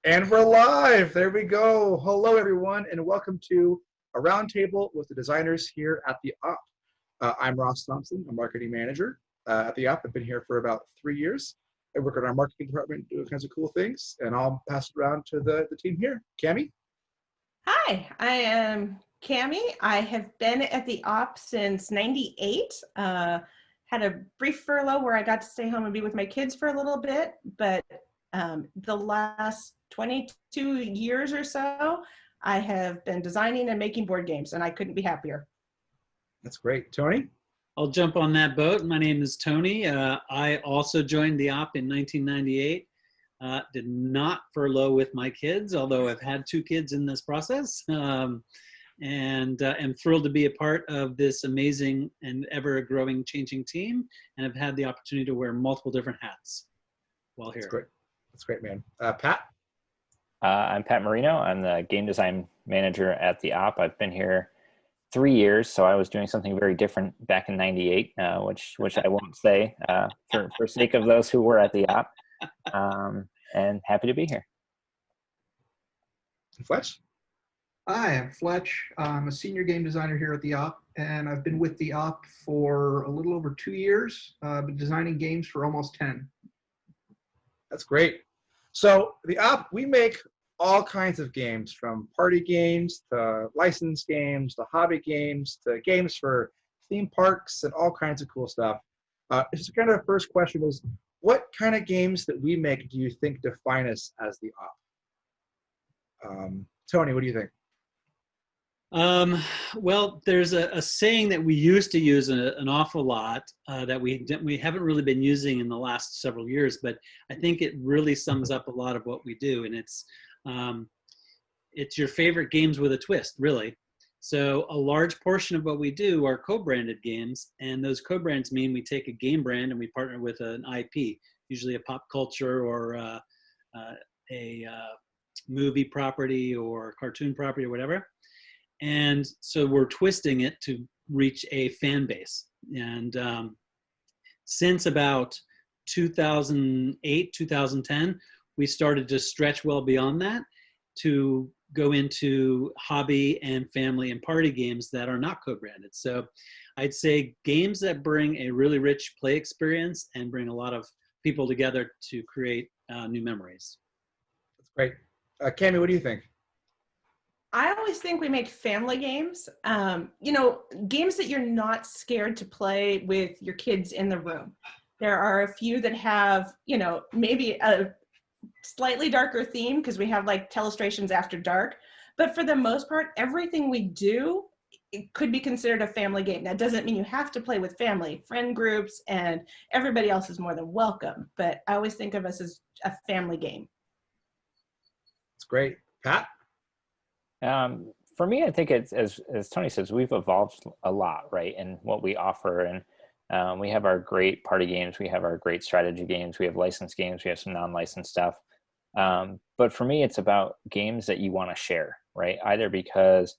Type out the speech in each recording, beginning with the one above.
And we're live. There we go. Hello, everyone, and welcome to a roundtable with the designers here at the Op. I'm Ross Thompson, a marketing manager at the Op. I've been here for about 3 years. I work in our marketing department, doing kinds of cool things, and I'll pass it around to the team here. Cami? Hi, I am Cami. I have been at the Op since '98. Had a brief furlough where I got to stay home and be with my kids for a little bit, but the last 22 years or so, I have been designing and making board games, and I couldn't be happier. That's great. Tony? I'll jump on that boat. My name is Tony. I also joined the Op in 1998. Did not furlough with my kids, although I've had 2 kids in this process. And am thrilled to be a part of this amazing and ever-growing, changing team, and have had the opportunity to wear multiple different hats while here. That's great. That's great, man. Pat? I'm Pat Marino. I'm the game design manager at the Op. I've been here 3 years, so I was doing something very different back in '98, which I won't say for sake of those who were at the Op. And happy to be here. Fletch? Hi, I'm Fletch. I'm a senior game designer here at the Op, and I've been with the Op for a little over 2 years. I've been designing games for almost 10. That's great. So the Op, we make all kinds of games, from party games to licensed games to hobby games to games for theme parks and all kinds of cool stuff. Just kind of the first question is, what kind of games that we make do you think define us as the Op? Tony, what do you think? Well, there's a saying that we used to use an awful lot that we haven't really been using in the last several years, but I think it really sums up a lot of what we do, and it's your favorite games with a twist, really. So a large portion of what we do are co-branded games, and those co-brands mean we take a game brand and we partner with an IP, usually a pop culture or a movie property or cartoon property or whatever. And so we're twisting it to reach a fan base. And since about 2008, 2010, we started to stretch well beyond that to go into hobby and family and party games that are not co-branded. So I'd say games that bring a really rich play experience and bring a lot of people together to create new memories. That's great. Cami, what do you think? I always think we make family games, games that you're not scared to play with your kids in the room. There are a few that have, maybe a slightly darker theme because we have like Telestrations After Dark, but for the most part, everything we do, it could be considered a family game. That doesn't mean you have to play with family, friend groups, and everybody else is more than welcome, but I always think of us as a family game. That's great. Pat? For me, I think it's, as Tony says, we've evolved a lot, right, in what we offer. And we have our great party games. We have our great strategy games. We have licensed games. We have some non-licensed stuff. But for me, it's about games that you want to share, right? Either because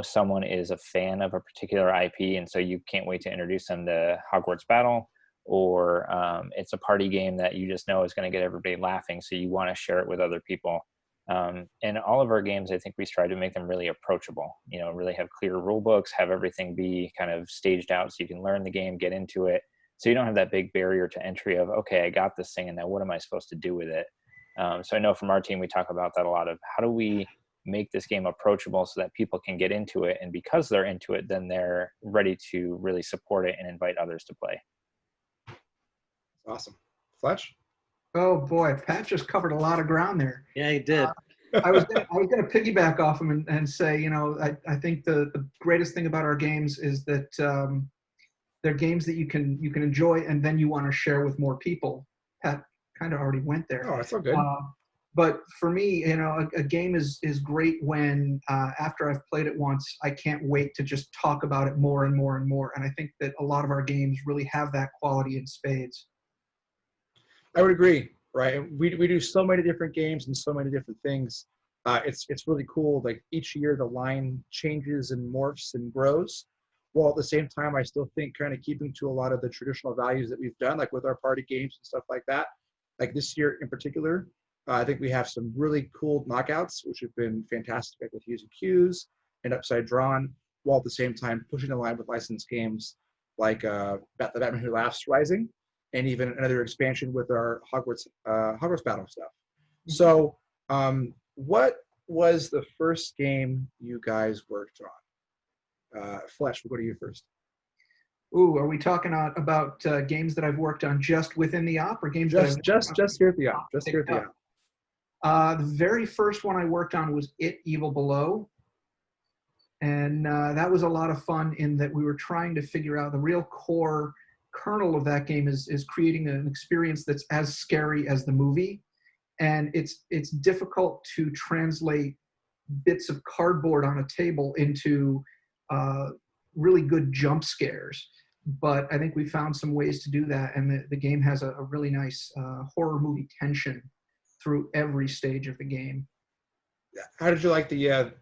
someone is a fan of a particular IP, and so you can't wait to introduce them to Hogwarts Battle, or it's a party game that you just know is going to get everybody laughing, so you want to share it with other people. And all of our games, I think we strive to make them really approachable, really have clear rule books, have everything be kind of staged out so you can learn the game, get into it. So you don't have that big barrier to entry of, okay, I got this thing and now what am I supposed to do with it? So I know from our team, we talk about that a lot of how do we make this game approachable so that people can get into it. And because they're into it, then they're ready to really support it and invite others to play. Awesome. Fletch? Oh boy, Pat just covered a lot of ground there. Yeah, he did. I was gonna piggyback off him and say, I think the greatest thing about our games is that they're games that you can enjoy and then you want to share with more people. Pat kind of already went there. Oh, that's so good. But for me, a game is great when after I've played it once, I can't wait to just talk about it more and more and more. And I think that a lot of our games really have that quality in spades. I would agree, right? We do so many different games and so many different things. It's really cool. Like each year the line changes and morphs and grows, while at the same time I still think kind of keeping to a lot of the traditional values that we've done, like with our party games and stuff like that. Like this year in particular, I think we have some really cool knockouts, which have been fantastic, like with using cues and upside drawn, while at the same time pushing the line with licensed games like the Batman Who Laughs Rising, and even another expansion with our Hogwarts battle stuff. So, what was the first game you guys worked on? Fletch, we'll go to you first. Ooh, are we talking about games that I've worked on just within the op, or games just here at the op? Just here at the op. The very first one I worked on was It Evil Below. And that was a lot of fun in that we were trying to figure out the real core kernel of that game is creating an experience that's as scary as the movie. And it's difficult to translate bits of cardboard on a table into really good jump scares. But I think we found some ways to do that. And the game has a really nice horror movie tension through every stage of the game. How did you like the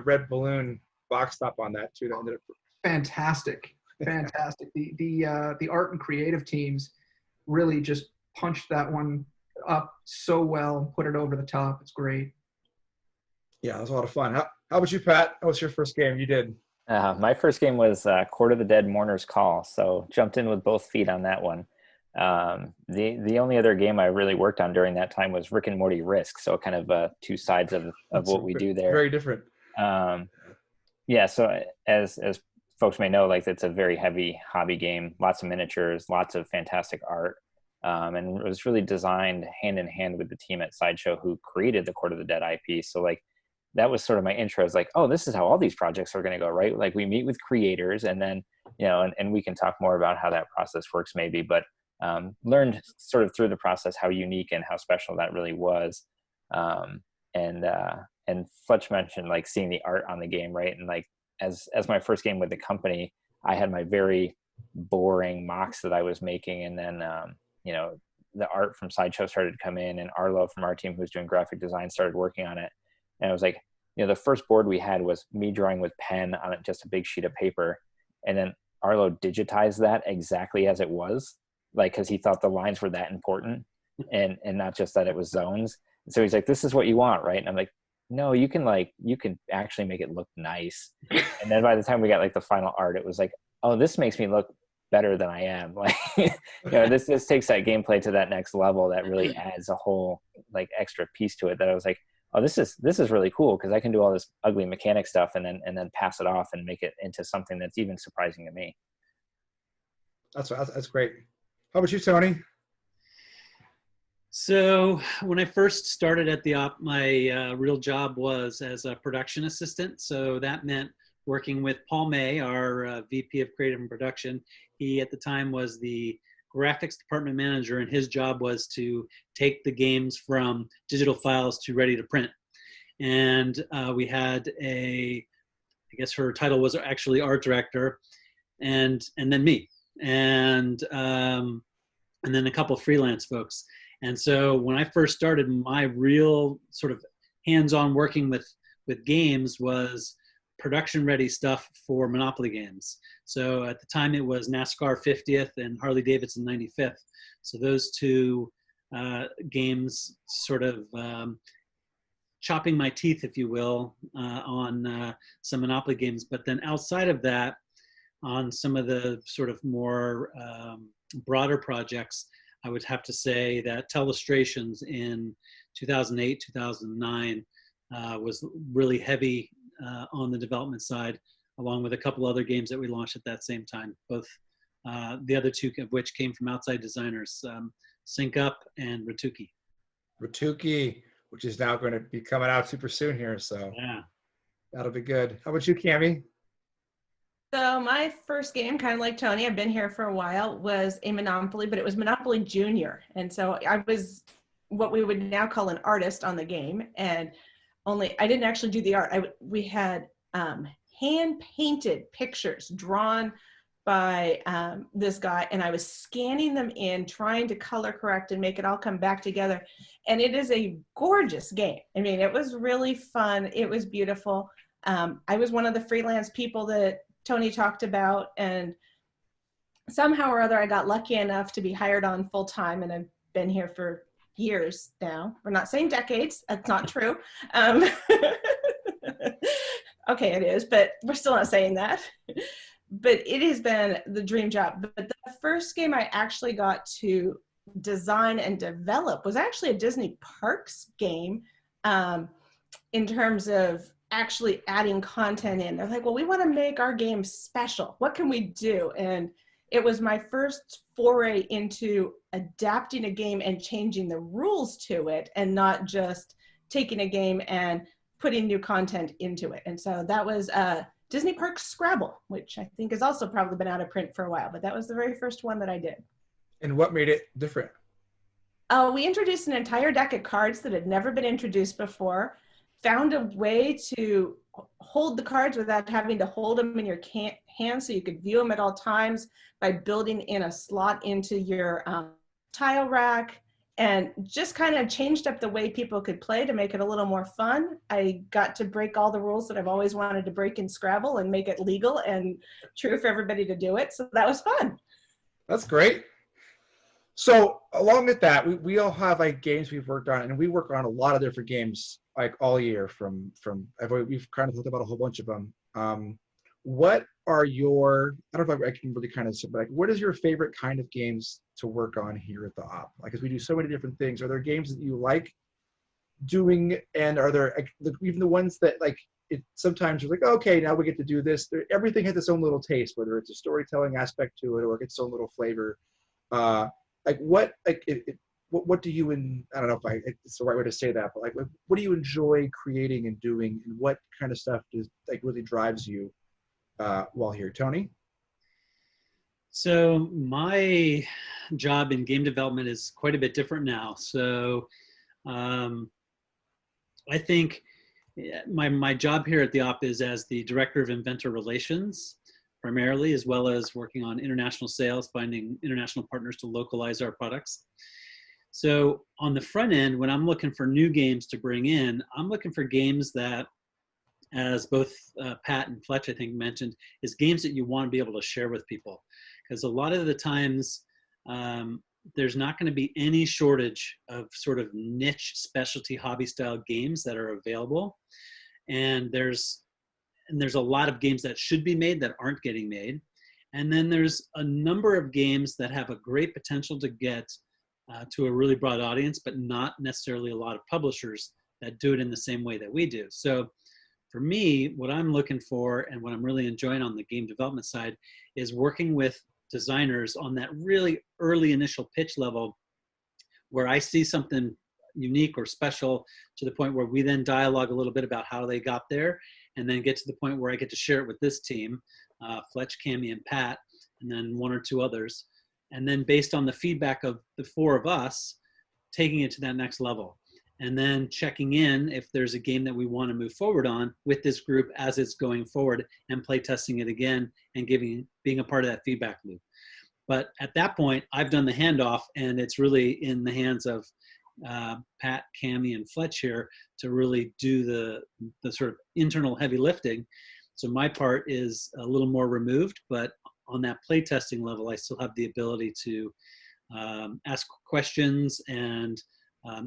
red balloon box top on that too? That ended up fantastic. The art and creative teams really just punched that one up so well, put it over the top. It's great. Yeah, it was a lot of fun. How about you, Pat? What was your first game you did? My first game was Court of the Dead Mourner's Call, so jumped in with both feet on that one. The only other game I really worked on during that time was Rick and Morty Risk, so kind of two sides of what we do there. Very different. Yeah, so as folks may know, like it's a very heavy hobby game, lots of miniatures, lots of fantastic art, and it was really designed hand in hand with the team at Sideshow who created the Court of the Dead IP. So like that was sort of my intro. It's like, oh, this is how all these projects are going to go, right? Like we meet with creators, and then and we can talk more about how that process works maybe, but learned sort of through the process how unique and how special that really was. And Fletch mentioned like seeing the art on the game, right? And like as my first game with the company, I had my very boring mocks that I was making, and then the art from Sideshow started to come in, and Arlo from our team, who's doing graphic design, started working on it. And I was like, the first board we had was me drawing with pen on just a big sheet of paper, and then Arlo digitized that exactly as it was, like because he thought the lines were that important, and not just that it was zones. And so he's like, "This is what you want, right?" And I'm like, "No, you can actually make it look nice." And then by the time we got like the final art, it was like, "Oh, this makes me look better than I am." Like, this takes that gameplay to that next level. That really adds a whole like extra piece to it. That I was like, "Oh, this is really cool because I can do all this ugly mechanic stuff and then pass it off and make it into something that's even surprising to me." That's great. How about you, Tony? So when I first started at the op, my real job was as a production assistant. So that meant working with Paul May, our VP of Creative and Production. He at the time was the graphics department manager, and his job was to take the games from digital files to ready to print. And we had I guess her title was actually art director, and then me, and then a couple freelance folks. And so when I first started, my real sort of hands-on working with games was production-ready stuff for Monopoly games. So at the time, it was NASCAR 50th and Harley Davidson 95th. So those two games sort of chopping my teeth, if you will, on some Monopoly games. But then outside of that, on some of the sort of more broader projects, I would have to say that Telestrations in 2008, 2009 was really heavy on the development side, along with a couple other games that we launched at that same time, both the other two of which came from outside designers, Sync Up and Ratuki. Ratuki, which is now going to be coming out super soon here, so yeah, that'll be good. How about you, Cammie? So my first game, kind of like Tony, I've been here for a while, was a Monopoly, but it was Monopoly Junior. And so I was what we would now call an artist on the game. And I didn't actually do the art. We had hand-painted pictures drawn by this guy, and I was scanning them in, trying to color correct and make it all come back together. And it is a gorgeous game. I mean, it was really fun. It was beautiful. I was one of the freelance people that Tony talked about, and somehow or other I got lucky enough to be hired on full time, and I've been here for years now. We're not saying decades. That's not true. Um, okay, it is, but we're still not saying that. But it has been the dream job. But the first game I actually got to design and develop was actually a Disney Parks game, in terms of actually adding content in. They're like, well, we want to make our game special. What can we do? And it was my first foray into adapting a game and changing the rules to it, and not just taking a game and putting new content into it. And so that was Disney Parks Scrabble, which I think has also probably been out of print for a while, but that was the very first one that I did. And what made it different? We introduced an entire deck of cards that had never been introduced before, found a way to hold the cards without having to hold them in your hand so you could view them at all times by building in a slot into your tile rack, and just kind of changed up the way people could play to make it a little more fun. I got to break all the rules that I've always wanted to break in Scrabble and make it legal and true for everybody to do it. So that was fun. That's great. So along with that, we all have like games we've worked on, and we work on a lot of different games like all year we've kind of talked about a whole bunch of them. What are your, I don't know if I can really kind of say, but like, what is your favorite kind of games to work on here at the op? Like, as we do so many different things, are there games that you like doing, and are there even the ones that like, it sometimes you're like, okay, now we get to do this. Everything has its own little taste, whether it's a storytelling aspect to it or its own little flavor. What do you, I don't know if it's the right way to say that, but like, what do you enjoy creating and doing, and what kind of stuff does like really drives you while here? Tony? So my job in game development is quite a bit different now. So I think my job here at the op is as the Director of Inventor Relations, primarily, as well as working on international sales, finding international partners to localize our products. So on the front end, when I'm looking for new games to bring in, I'm looking for games that, as both Pat and Fletch, I think, mentioned, is games that you want to be able to share with people. Because a lot of the times, there's not going to be any shortage of sort of niche specialty hobby style games that are available. And there's a lot of games that should be made that aren't getting made. And then there's a number of games that have a great potential to get to a really broad audience, but not necessarily a lot of publishers that do it in the same way that we do. So for me, what I'm looking for and what I'm really enjoying on the game development side is working with designers on that really early initial pitch level, where I see something unique or special to the point where we then dialogue a little bit about how they got there, and then get to the point where I get to share it with this team, Fletch, Cammie, and Pat, and then one or two others. And then based on the feedback of the four of us, taking it to that next level. And then checking in if there's a game that we want to move forward on with this group as it's going forward, and play testing it again and being a part of that feedback loop. But at that point, I've done the handoff, and it's really in the hands of Pat, Cammie, and Fletch here to really do the sort of internal heavy lifting. So my part is a little more removed, but on that play testing level, I still have the ability to ask questions and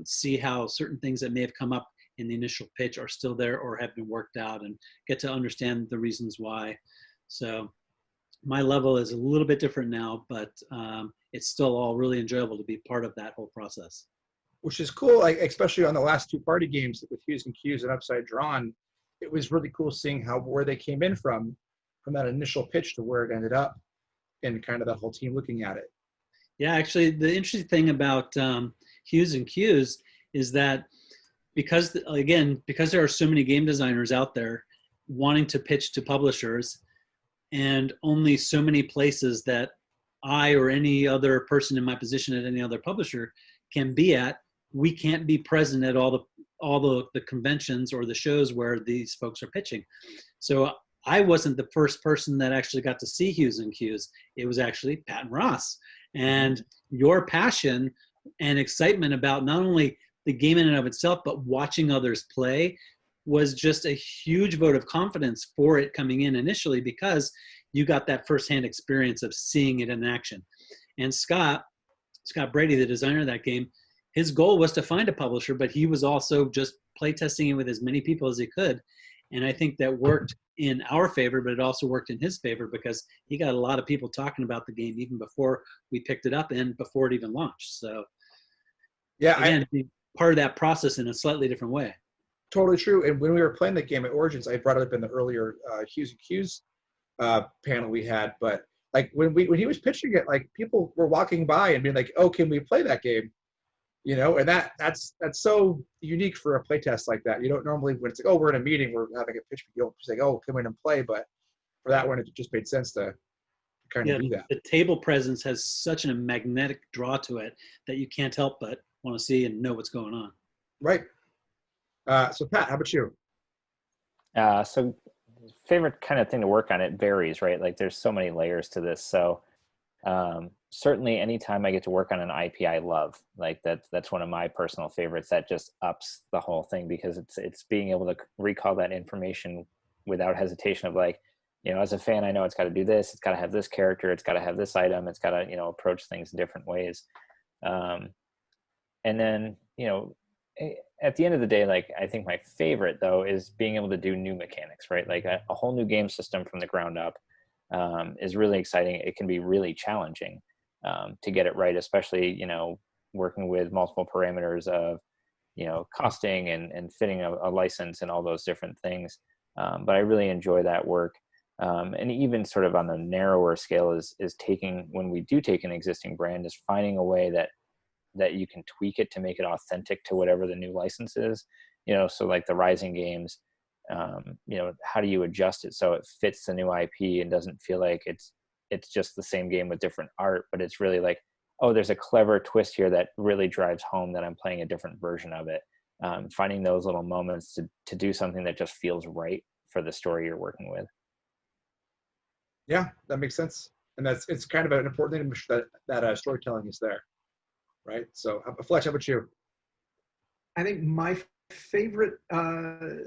see how certain things that may have come up in the initial pitch are still there or have been worked out, and get to understand the reasons why. So my level is a little bit different now, but it's still all really enjoyable to be part of that whole process. Which is cool, like, especially on the last two party games with Hues and Cues and Upside Drawn. It was really cool seeing where they came in from that initial pitch to where it ended up, and kind of that whole team looking at it. Yeah, actually, the interesting thing about Hues and Cues is that because there are so many game designers out there wanting to pitch to publishers, and only so many places that I or any other person in my position at any other publisher can be at, we can't be present at all the conventions or the shows where these folks are pitching. So I wasn't the first person that actually got to see Hues and Cues. It was actually Pat and Ross. And your passion and excitement about not only the game in and of itself, but watching others play was just a huge vote of confidence for it coming in initially, because you got that firsthand experience of seeing it in action. And Scott Brady, the designer of that game, his goal was to find a publisher, but he was also just playtesting it with as many people as he could. And I think that worked in our favor, but it also worked in his favor because he got a lot of people talking about the game even before we picked it up and before it even launched. So Yeah, again, part of that process in a slightly different way. totally true. And when we were playing the game at Origins, I brought it up in the earlier Hughes and Hughes panel we had. But like when he was pitching it, like people were walking by and being like, "Oh, can we play that game?" You know, and that's so unique for a playtest like that. You don't normally, when it's like, "Oh, we're in a meeting, we're having a pitch," you don't say, "Oh, come in and play." But for that one, it just made sense to kind of do that. The table presence has such a magnetic draw to it that you can't help but want to see and know what's going on. Right. So Pat, how about you? So favorite kind of thing to work on, it varies, right? Like there's so many layers to this. So certainly anytime I get to work on an IP I love, like that's one of my personal favorites. That just ups the whole thing because it's being able to recall that information without hesitation of like, you know, as a fan, I know it's got to do this, it's got to have this character, it's got to have this item, it's got to, you know, approach things in different ways. And then, you know, at the end of the day, like I think my favorite though is being able to do new mechanics, right? Like a whole new game system from the ground up is really exciting. It can be really challenging to get it right, especially, you know, working with multiple parameters of, you know, costing and fitting a license and all those different things. But I really enjoy that work. And even sort of on the narrower scale is taking, when we do take an existing brand, is finding a way that you can tweak it to make it authentic to whatever the new license is, you know, so like the Rising games, you know, how do you adjust it so it fits the new IP and doesn't feel like it's just the same game with different art, but it's really like, oh, there's a clever twist here that really drives home that I'm playing a different version of it. Finding those little moments to do something that just feels right for the story you're working with. Yeah, that makes sense. And it's kind of an important thing to make sure that storytelling is there. Right. So, Fletch, how about you? I think my favorite part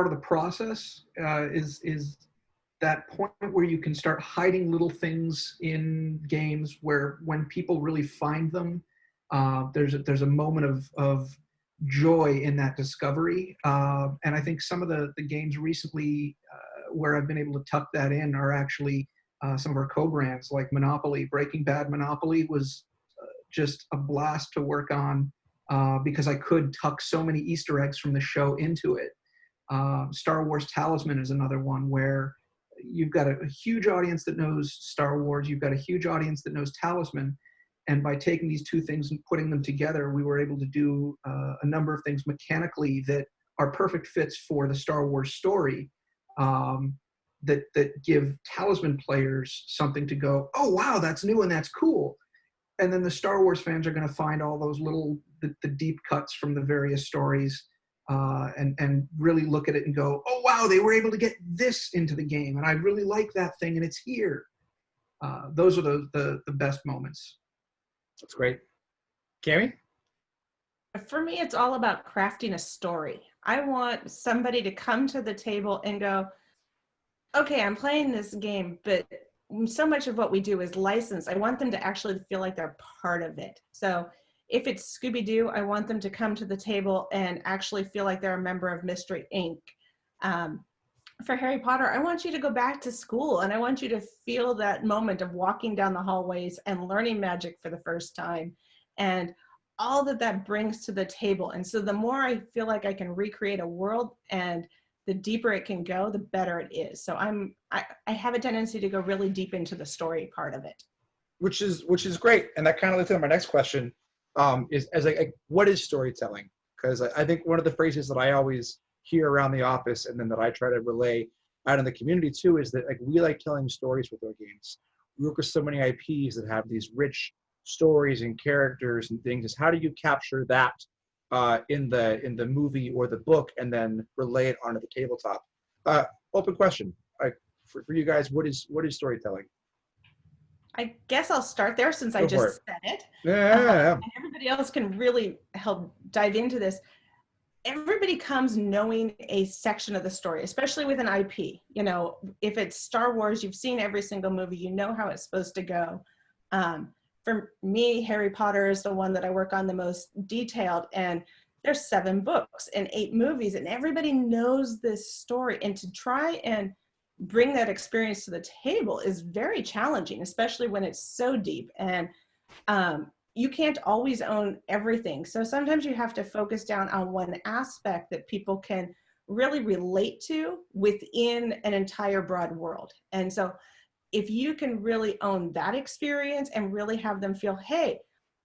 of the process is that point where you can start hiding little things in games where when people really find them, there's a moment of joy in that discovery. And I think some of the games recently where I've been able to tuck that in are actually some of our co-brands like Monopoly. Breaking Bad Monopoly was just a blast to work on because I could tuck so many Easter eggs from the show into it. Star Wars Talisman is another one where you've got a huge audience that knows Star Wars, you've got a huge audience that knows Talisman, and by taking these two things and putting them together, we were able to do a number of things mechanically that are perfect fits for the Star Wars story that give Talisman players something to go, oh wow, that's new and that's cool. And then the Star Wars fans are going to find all those the deep cuts from the various stories and really look at it and go, oh, wow, they were able to get this into the game. And I really like that thing and it's here. Those are the best moments. That's great. Cami? For me, it's all about crafting a story. I want somebody to come to the table and go, okay, I'm playing this game, but so much of what we do is licensed. I want them to actually feel like they're part of it. So if it's Scooby-Doo, I want them to come to the table and actually feel like they're a member of Mystery Inc. For Harry Potter, I want you to go back to school and I want you to feel that moment of walking down the hallways and learning magic for the first time and all that brings to the table. And so the more I feel like I can recreate a world and the deeper it can go, the better it is. So I have a tendency to go really deep into the story part of it. Which is great. And that kind of leads to my next question, is what is storytelling? Because I think one of the phrases that I always hear around the office and then that I try to relay out in the community too is that like we like telling stories with our games. We work with so many IPs that have these rich stories and characters and things. Is how do you capture that in the movie or the book and then relay it onto the tabletop? Open question. For you guys, what is storytelling? I guess I'll start there since I just said it. Yeah. And everybody else can really help dive into this. Everybody comes knowing a section of the story, especially with an IP. You know, if it's Star Wars, you've seen every single movie, you know how it's supposed to go. for me, Harry Potter is the one that I work on the most detailed, and there's 7 books and 8 movies, and everybody knows this story. And to try and bring that experience to the table is very challenging, especially when it's so deep. And you can't always own everything. So sometimes you have to focus down on one aspect that people can really relate to within an entire broad world. And so if you can really own that experience and really have them feel, hey,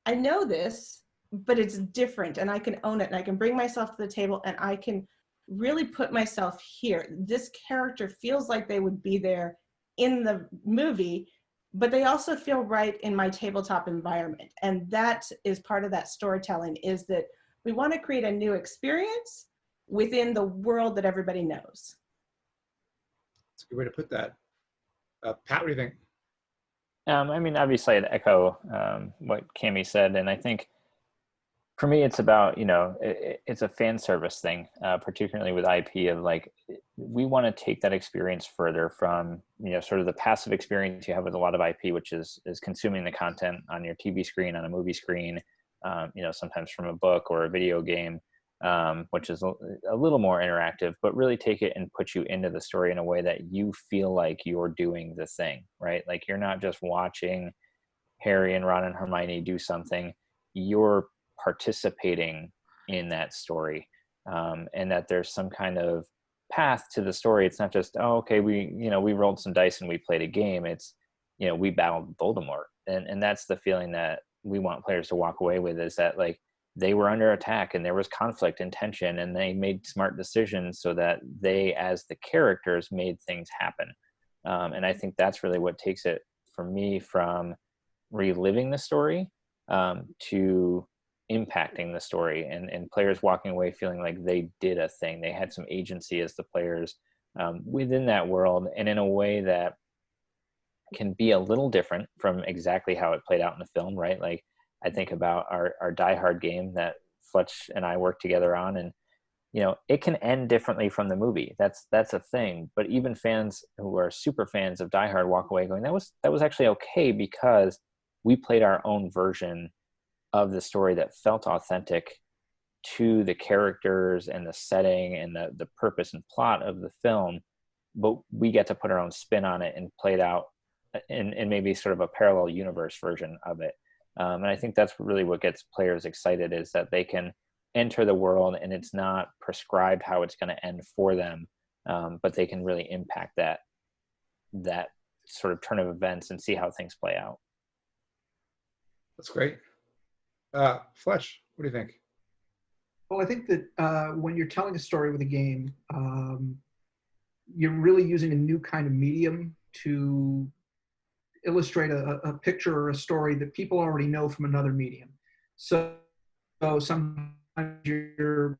I know this, but it's different, and I can own it, and I can bring myself to the table, and I can really put myself here. This character feels like they would be there in the movie, but they also feel right in my tabletop environment. And that is part of that storytelling, is that we want to create a new experience within the world that everybody knows. That's a good way to put that. Pat, what do you think? I mean, obviously I'd echo what Cammie said. And I think for me, it's about, it's a fan service thing, particularly with IP, of like, we want to take that experience further from, sort of the passive experience you have with a lot of IP, which is consuming the content on your TV screen, on a movie screen, sometimes from a book or a video game, which is a little more interactive, but really take it and put you into the story in a way that you feel like you're doing the thing, right? Like you're not just watching Harry and Ron and Hermione do something, you're participating in that story, and that there's some kind of path to the story. It's not just, oh, okay, we rolled some dice and we played a game. It's, we battled Voldemort. And that's the feeling that we want players to walk away with, is that like they were under attack and there was conflict and tension, and they made smart decisions so that they, as the characters, made things happen. And I think that's really what takes it for me from reliving the story to impacting the story, and players walking away feeling like they did a thing. They had some agency as the players within that world, and in a way that can be a little different from exactly how it played out in the film, right? Like I think about our Die Hard game that Fletch and I worked together on, and it can end differently from the movie. That's a thing. But even fans who are super fans of Die Hard walk away going, that was actually okay, because we played our own version of the story that felt authentic to the characters and the setting and the purpose and plot of the film, but we get to put our own spin on it and play it out in maybe sort of a parallel universe version of it. And I think that's really what gets players excited, is that they can enter the world and it's not prescribed how it's going to end for them, but they can really impact that sort of turn of events and see how things play out. That's great. Fletch, what do you think? Well, I think that when you're telling a story with a game, you're really using a new kind of medium to illustrate a picture or a story that people already know from another medium. So sometimes you're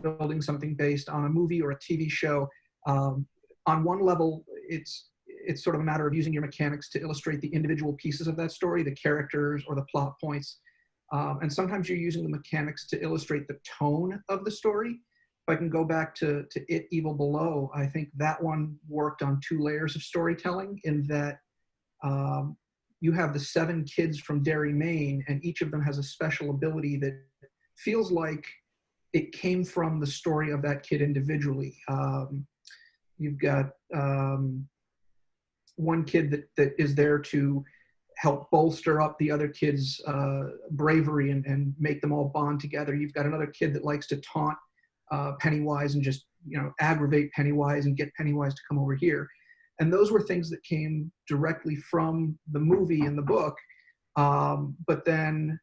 building something based on a movie or a TV show. On one level, it's sort of a matter of using your mechanics to illustrate the individual pieces of that story, the characters or the plot points. And sometimes you're using the mechanics to illustrate the tone of the story. If I can go back to It, Evil Below, I think that one worked on 2 layers of storytelling, in that you have the 7 kids from Derry, Maine, and each of them has a special ability that feels like it came from the story of that kid individually. You've got one kid that is there to help bolster up the other kids' bravery and make them all bond together. You've got another kid that likes to taunt Pennywise and just aggravate Pennywise and get Pennywise to come over here. And those were things that came directly from the movie and the book. But then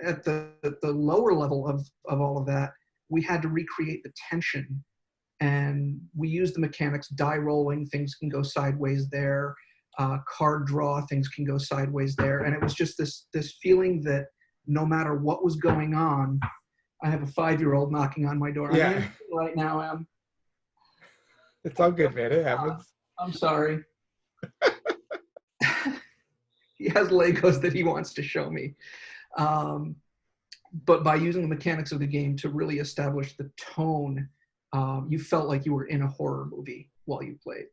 at the lower level of all of that, we had to recreate the tension. And we used the mechanics, die rolling, things can go sideways there. Card draw, things can go sideways there. And it was just this feeling that no matter what was going on, I have a 5-year-old knocking on my door. Yeah. I'm right now, Em. It's all good, man. It happens. I'm sorry. He has Legos that he wants to show me. But by using the mechanics of the game to really establish the tone, you felt like you were in a horror movie while you played.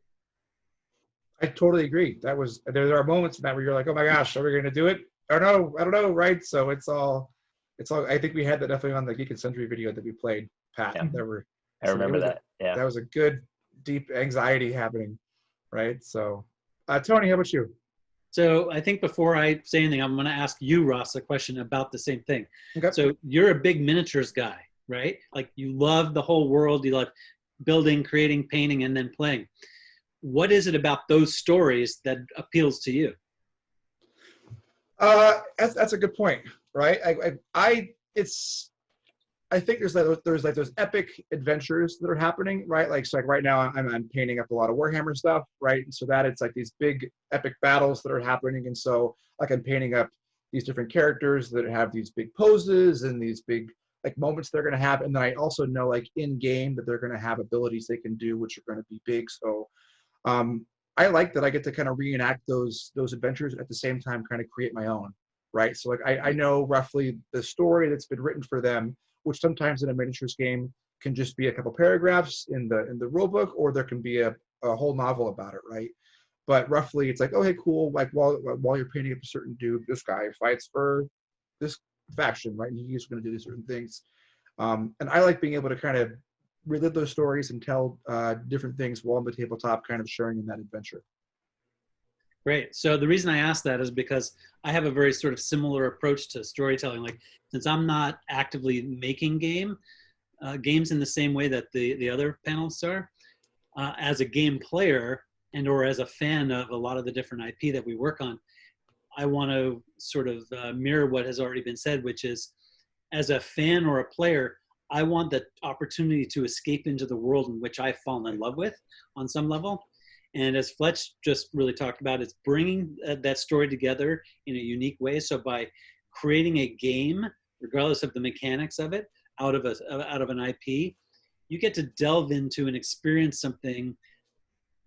I totally agree. There are moments in that where you're like, oh my gosh, are we going to do it? I don't know, right? So it's all. I think we had that definitely on the Geek and Century video that we played, Pat. Yeah. I So remember that. Yeah. that was a good, deep anxiety happening, right? So, Tony, how about you? So I think before I say anything, I'm going to ask you, Ross, a question about the same thing. Okay. So you're a big miniatures guy, right? Like you love the whole world. You love building, creating, painting, and then playing. What is it about those stories that appeals to you? That's a good point, right? I think there's those epic adventures that are happening, right? Like, so like right now I'm painting up a lot of Warhammer stuff, right? And so that it's like these big epic battles that are happening. And so like I'm painting up these different characters that have these big poses and these big like moments they're going to have. And then I also know like in game that they're going to have abilities they can do, which are going to be big. So I like that I get to kind of reenact those adventures at the same time, kind of create my own, right? So like I know roughly the story that's been written for them, which sometimes in a miniatures game can just be a couple paragraphs in the rule book, or there can be a whole novel about it, right? But roughly it's like, oh, hey, cool, like while you're painting up a certain dude, this guy fights for this faction, right? And he's going to do these certain things. And I like being able to kind of relive those stories and tell different things while on the tabletop, kind of sharing in that adventure. Great. So the reason I asked that is because I have a very sort of similar approach to storytelling. Like, since I'm not actively making games in the same way that the other panelists are, as a game player and or as a fan of a lot of the different IP that we work on, I want to sort of mirror what has already been said, which is, as a fan or a player, I want the opportunity to escape into the world in which I've fallen in love with on some level. And as Fletch just really talked about, it's bringing that story together in a unique way. So by creating a game, regardless of the mechanics of it, out of an IP, you get to delve into and experience something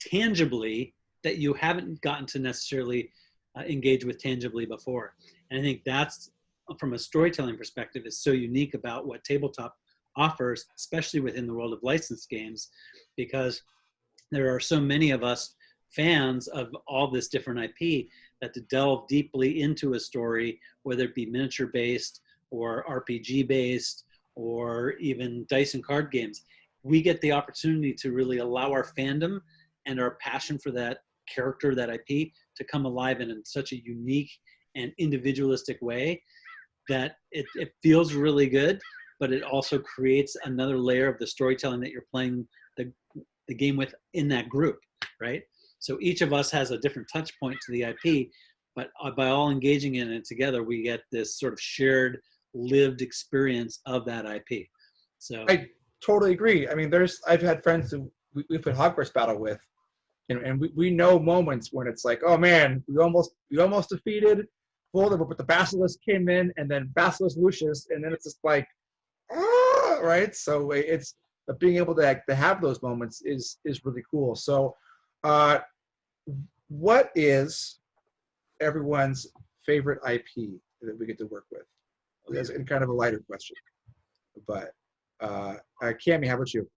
tangibly that you haven't gotten to necessarily engage with tangibly before. And I think that's, from a storytelling perspective, is so unique about what tabletop offers, especially within the world of licensed games, because there are so many of us fans of all this different IP that to delve deeply into a story, whether it be miniature based or RPG based or even dice and card games, we get the opportunity to really allow our fandom and our passion for that character, that IP, to come alive in such a unique and individualistic way that it feels really good, but it also creates another layer of the storytelling that you're playing the game with in that group, right? So each of us has a different touch point to the IP, but by all engaging in it together, we get this sort of shared lived experience of that IP. So I totally agree. I mean, I've had friends who we put Hogwarts Battle with, and we know moments when it's like, oh man, we almost defeated Voldemort, but the Basilisk came in, and then Basilisk Lucius, and then it's just like, ah, right? So it's being able to have those moments is really cool. So what is everyone's favorite IP that we get to work with? That's kind of a lighter question. But Cammie, how about you?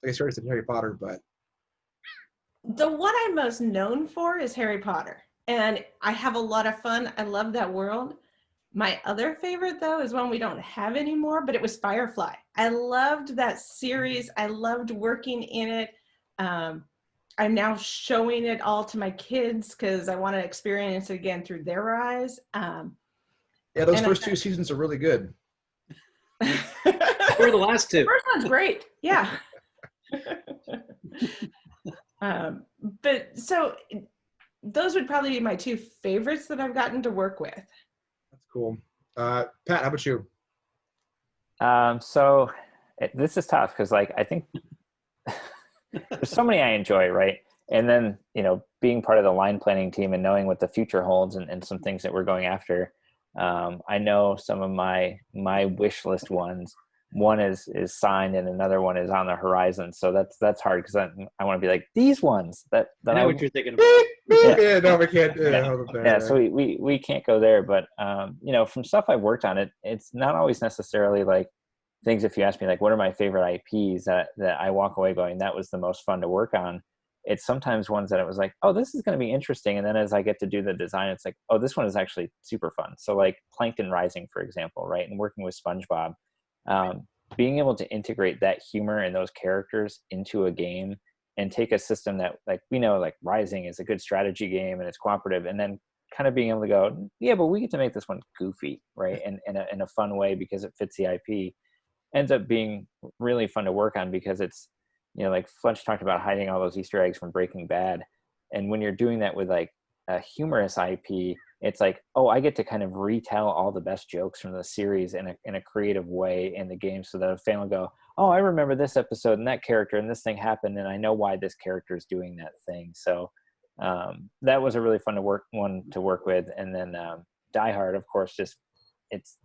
Like I started to say Harry Potter, but The one I'm most known for is Harry Potter. And I have a lot of fun. I love that world. My other favorite, though, is one we don't have anymore, but it was Firefly. I loved that series. I loved working in it. I'm now showing it all to my kids because I want to experience it again through their eyes. Yeah, those first two seasons are really good. or the last two. The first one's great. Yeah. But so those would probably be my two favorites that I've gotten to work with. That's cool. Pat, how about you? So this is tough because, like, I think there's so many I enjoy, right? And then, being part of the line planning team and knowing what the future holds and some things that we're going after. I know some of my wish list ones. One is signed and another one is on the horizon. So that's hard because I want to be like these ones that I know what you're thinking about. Yeah, no, we can't. So we can't go there. But from stuff I've worked on, it's not always necessarily like things. If you ask me, like, what are my favorite IPs that I walk away going, that was the most fun to work on. it's sometimes ones that it was like, oh, this is going to be interesting. And then as I get to do the design, it's like, oh, this one is actually super fun. So like Plankton Rising, for example, right? And working with SpongeBob, being able to integrate that humor and those characters into a game and take a system that, like, we know like Rising is a good strategy game and it's cooperative, and then kind of being able to go, yeah, but we get to make this one goofy, right? And in a fun way because it fits the IP, ends up being really fun to work on because it's, you know, like Fletch talked about hiding all those Easter eggs from Breaking Bad. And when you're doing that with like a humorous IP, it's like, oh, I get to kind of retell all the best jokes from the series in a creative way in the game, so that a fan will go, oh, I remember this episode and that character and this thing happened, and I know why this character is doing that thing. So that was a really fun one to work with. And then Die Hard, of course, just it's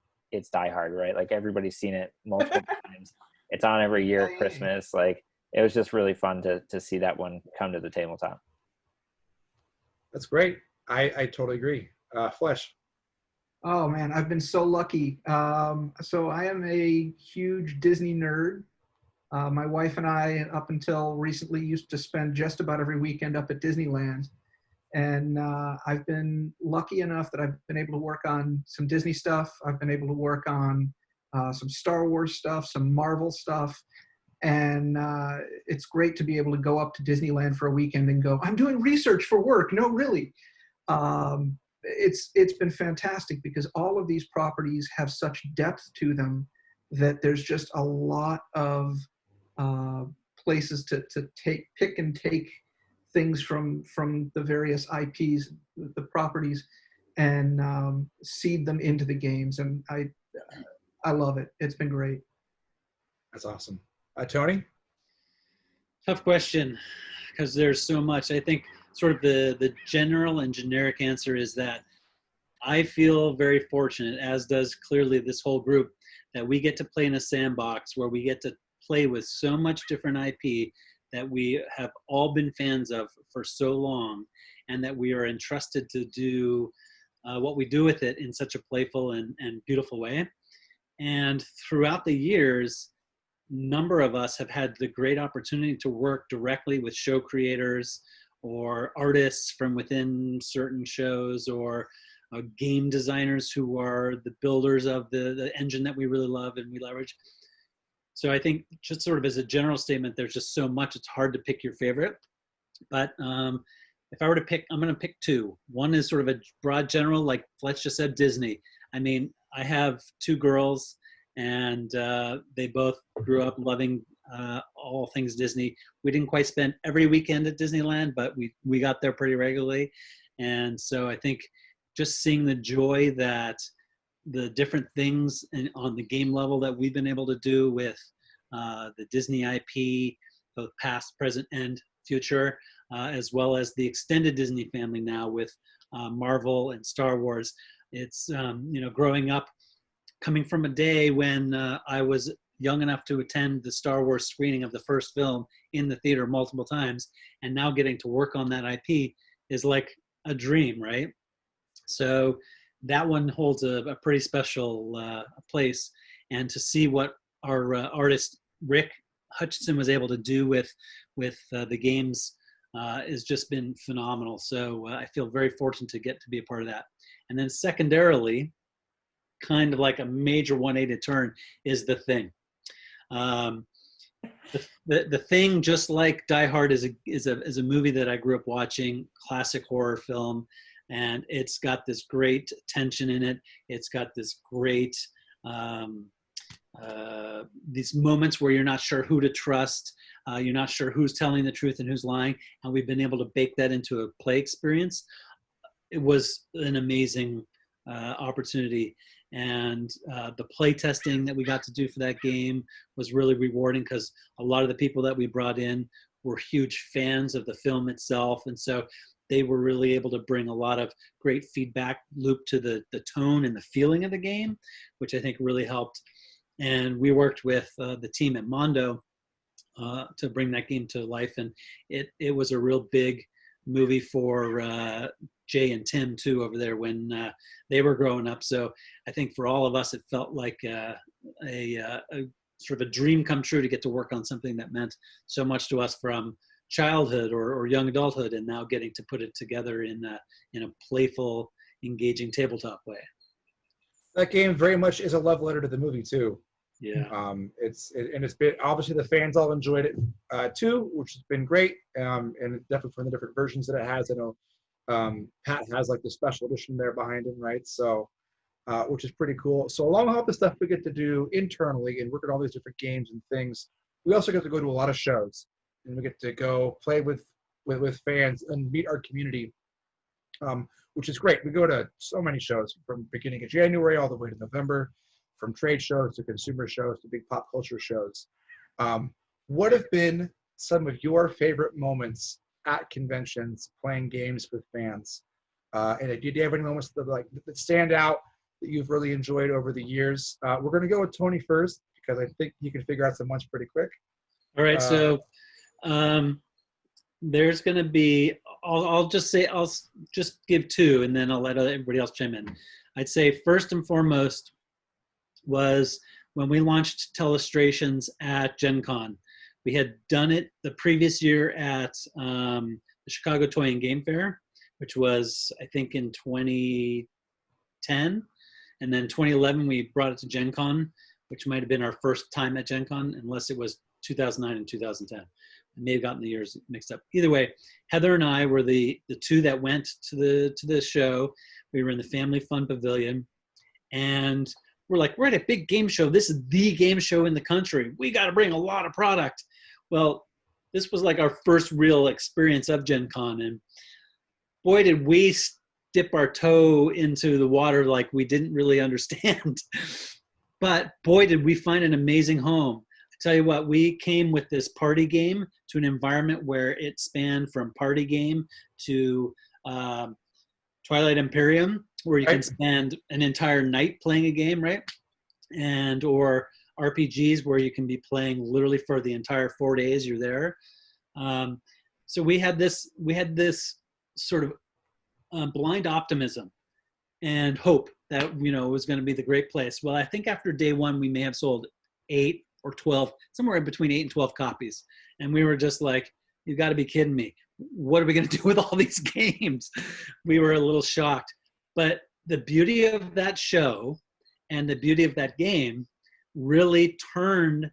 Die Hard, right? Like everybody's seen it multiple times. It's on every year at Christmas. Like it was just really fun to see that one come to the tabletop. That's great. I totally agree. Flesh. Oh man, I've been so lucky. So I am a huge Disney nerd. My wife and I, up until recently, used to spend just about every weekend up at Disneyland. And I've been lucky enough that I've been able to work on some Disney stuff. I've been able to work on some Star Wars stuff, some Marvel stuff. And it's great to be able to go up to Disneyland for a weekend and go, I'm doing research for work. No, really. It's been fantastic because all of these properties have such depth to them that there's just a lot of places to pick and take things from the various IPs, the properties, and seed them into the games. And I love it. It's been great. That's awesome. Tony? Tough question, because there's so much. I think sort of the general and generic answer is that I feel very fortunate, as does clearly this whole group, that we get to play in a sandbox where we get to play with so much different IP that we have all been fans of for so long, and that we are entrusted to do what we do with it in such a playful and beautiful way. And throughout the years, number of us have had the great opportunity to work directly with show creators or artists from within certain shows, or game designers who are the builders of the engine that we really love and we leverage. So I think just sort of as a general statement, there's just so much, it's hard to pick your favorite. But if I were to pick, I'm going to pick two. One is sort of a broad general, like Fletch just said, Disney. I mean, I have two girls, and they both grew up loving all things Disney. We didn't quite spend every weekend at Disneyland, but we got there pretty regularly. And so I think just seeing the joy that the different things on the game level that we've been able to do with the Disney IP, both past, present, and future, as well as the extended Disney family now with Marvel and Star Wars. It's, growing up, coming from a day when I was young enough to attend the Star Wars screening of the first film in the theater multiple times, and now getting to work on that IP is like a dream, right? So that one holds a pretty special place. And to see what our artist Rick Hutchinson was able to do with the games has just been phenomenal. So I feel very fortunate to get to be a part of that. And then secondarily, kind of like a major 180 turn, is The Thing. The Thing, just like Die Hard, is a movie that I grew up watching, classic horror film, and it's got this great tension in it. It's got this great these moments where you're not sure who to trust, you're not sure who's telling the truth and who's lying, and we've been able to bake that into a play experience. It was an amazing opportunity. And the play testing that we got to do for that game was really rewarding, because a lot of the people that we brought in were huge fans of the film itself. And so they were really able to bring a lot of great feedback loop to the tone and the feeling of the game, which I think really helped. And we worked with the team at Mondo to bring that game to life. And it was a real big movie for Jay and Tim too over there when they were growing up. So I think for all of us, it felt like a sort of a dream come true to get to work on something that meant so much to us, from childhood or young adulthood, and now getting to put it together in a playful, engaging tabletop way. That game very much is a love letter to the movie too. Yeah. It's been obviously the fans all enjoyed it too, which has been great. And definitely from the different versions that it has. I know Pat has like the special edition there behind him, right? So, which is pretty cool. So along with all the stuff we get to do internally and work at all these different games and things, we also get to go to a lot of shows, and we get to go play with fans and meet our community, which is great. We go to so many shows from beginning of January all the way to November, from trade shows to consumer shows to big pop culture shows. What have been some of your favorite moments at conventions playing games with fans? And did you have any moments that stand out that you've really enjoyed over the years? We're going to go with Tony first, because I think you can figure out some ones pretty quick. All right. So there's going to be, I'll just give two, and then I'll let everybody else chime in. I'd say first and foremost was when we launched Telestrations at Gen Con. We had done it the previous year at the Chicago Toy and Game Fair, which was, I think, in 2010. And then 2011, we brought it to Gen Con, which might have been our first time at Gen Con, unless it was 2009 and 2010. I may have gotten the years mixed up. Either way, Heather and I were the two that went to the show. We were in the Family Fun Pavilion, and we're like, we're at a big game show. This is the game show in the country. We got to bring a lot of product. Well, this was like our first real experience of Gen Con, and boy, did we dip our toe into the water like we didn't really understand. But boy, did we find an amazing home. I tell you what, we came with this party game to an environment where it spanned from party game to Twilight Imperium, where you can spend an entire night playing a game, right? And or RPGs where you can be playing literally for the entire 4 days you're there. So we had this sort of blind optimism and hope that, it was going to be the great place. Well, I think after day one, we may have sold 8 or 12, somewhere in between 8 and 12 copies. And we were just like, you got to be kidding me. What are we going to do with all these games? We were a little shocked. But the beauty of that show and the beauty of that game really turned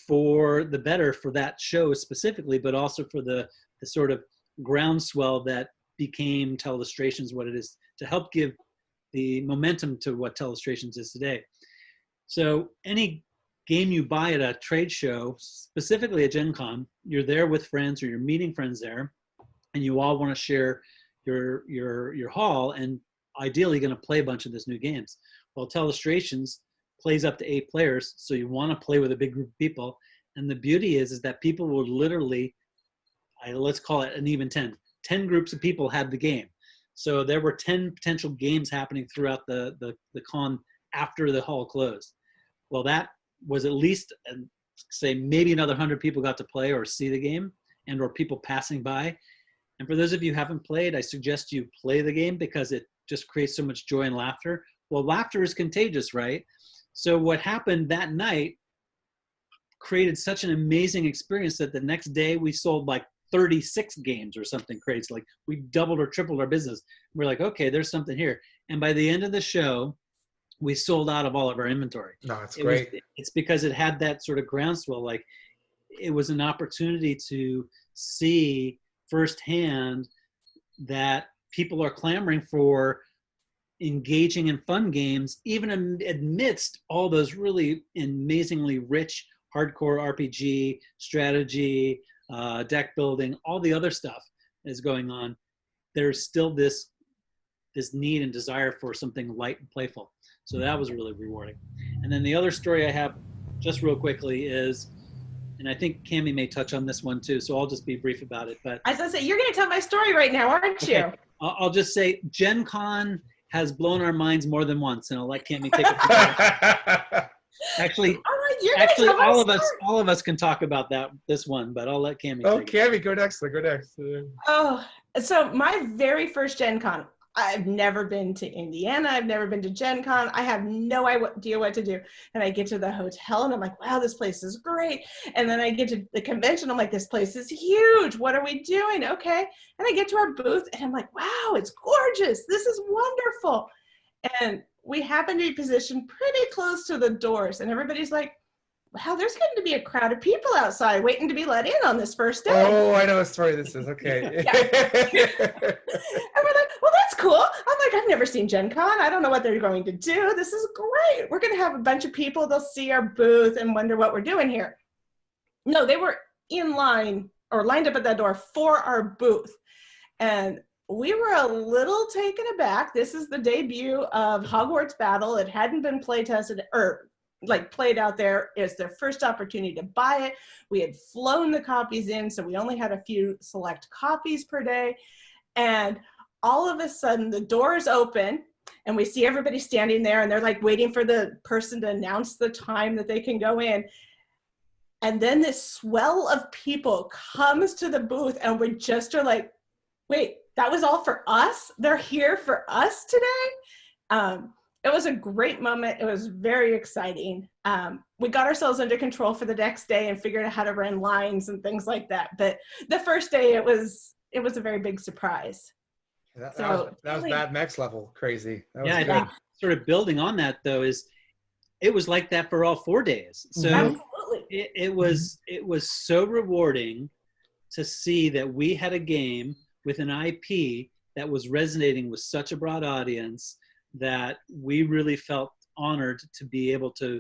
for the better for that show specifically, but also for the sort of groundswell that became Telestrations what it is, to help give the momentum to what Telestrations is today. So any game you buy at a trade show, specifically at Gen Con, you're there with friends or you're meeting friends there, and you all want to share your haul, and ideally going to play a bunch of these new games. Well, Telestrations plays up to 8 players, so you want to play with a big group of people. And the beauty is that people will literally, let's call it an even 10 groups of people had the game. So there were 10 potential games happening throughout the con after the hall closed. Well, that was at least, say, maybe another 100 people got to play or see the game, and or people passing by. And for those of you who haven't played, I suggest you play the game because it just creates so much joy and laughter. Well, laughter is contagious, right? So what happened that night created such an amazing experience that the next day we sold like 36 games or something crazy. Like we doubled or tripled our business. We're like, okay, there's something here. And by the end of the show, we sold out of all of our inventory. No, it's great. It's because it had that sort of groundswell. Like it was an opportunity to see firsthand that people are clamoring for engaging in fun games, even amidst all those really amazingly rich hardcore RPG, strategy, deck building, all the other stuff is going on. There's still this need and desire for something light and playful. So that was really rewarding. And then the other story I have, just real quickly, is, and I think Cammie may touch on this one too, so I'll just be brief about it. But I was gonna say, you're gonna tell my story right now, aren't you? Okay. I'll just say Gen Con has blown our minds more than once, and I'll let Cammie take it. Actually, all of us can talk about this one, but I'll let Cammie. Oh, Cammie, go next. Go next. Oh, so my very first Gen Con, I've never been to Indiana. I've never been to Gen Con. I have no idea what to do. And I get to the hotel and I'm like, wow, this place is great. And then I get to the convention. I'm like, this place is huge. What are we doing? Okay. And I get to our booth and I'm like, wow, it's gorgeous. This is wonderful. And we happen to be positioned pretty close to the doors. And everybody's like, wow, there's going to be a crowd of people outside waiting to be let in on this first day. Oh, I know what story this is. Okay. Yeah. And we're like, well, that's cool. I'm like, I've never seen Gen Con. I don't know what they're going to do. This is great. We're going to have a bunch of people. They'll see our booth and wonder what we're doing here. No, they were in line or lined up at that door for our booth. And we were a little taken aback. This is the debut of Hogwarts Battle. It hadn't been play tested or like played out there. It's their first opportunity to buy it. We had flown the copies in, so we only had a few select copies per day. And all of a sudden the doors open and we see everybody standing there and they're like waiting for the person to announce the time that they can go in. And then this swell of people comes to the booth and we just are like, wait, that was all for us? They're here for us today? It was a great moment. It was very exciting. We got ourselves under control for the next day and figured out how to run lines and things like that. But the first day, it was a very big surprise. That was Mad Max level crazy. That was I good. think sort of building on that though is it was like that for all 4 days. So absolutely, it was so rewarding to see that we had a game with an IP that was resonating with such a broad audience that we really felt honored to be able to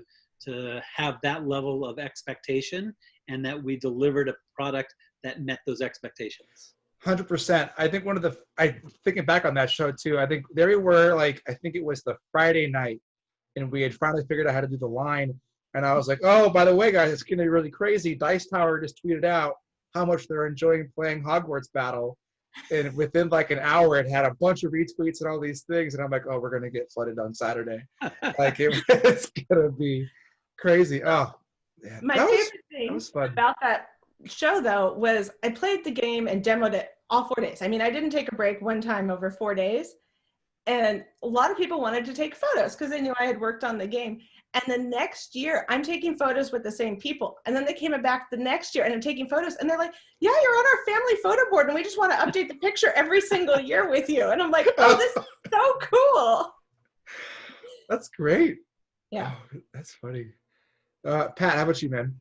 have that level of expectation and that we delivered a product that met those expectations. 100%. I think thinking back on that show too, I think there we were, like, I think it was the Friday night and we had finally figured out how to do the line. And I was like, oh, by the way, guys, it's going to be really crazy. Dice Tower just tweeted out how much they're enjoying playing Hogwarts Battle. And within like an hour, it had a bunch of retweets and all these things. And I'm like, oh, we're going to get flooded on Saturday. Like, it's going to be crazy. Oh, man. My favorite thing about that show, though, was I played the game and demoed it all 4 days. I mean, I didn't take a break one time over 4 days. And a lot of people wanted to take photos because they knew I had worked on the game. And the next year, I'm taking photos with the same people. And then they came back the next year and I'm taking photos. And they're like, yeah, you're on our family photo board. And we just want to update the picture every single year with you. And I'm like, oh, this is so cool. That's great. Yeah. Oh, that's funny. Pat, how about you, man?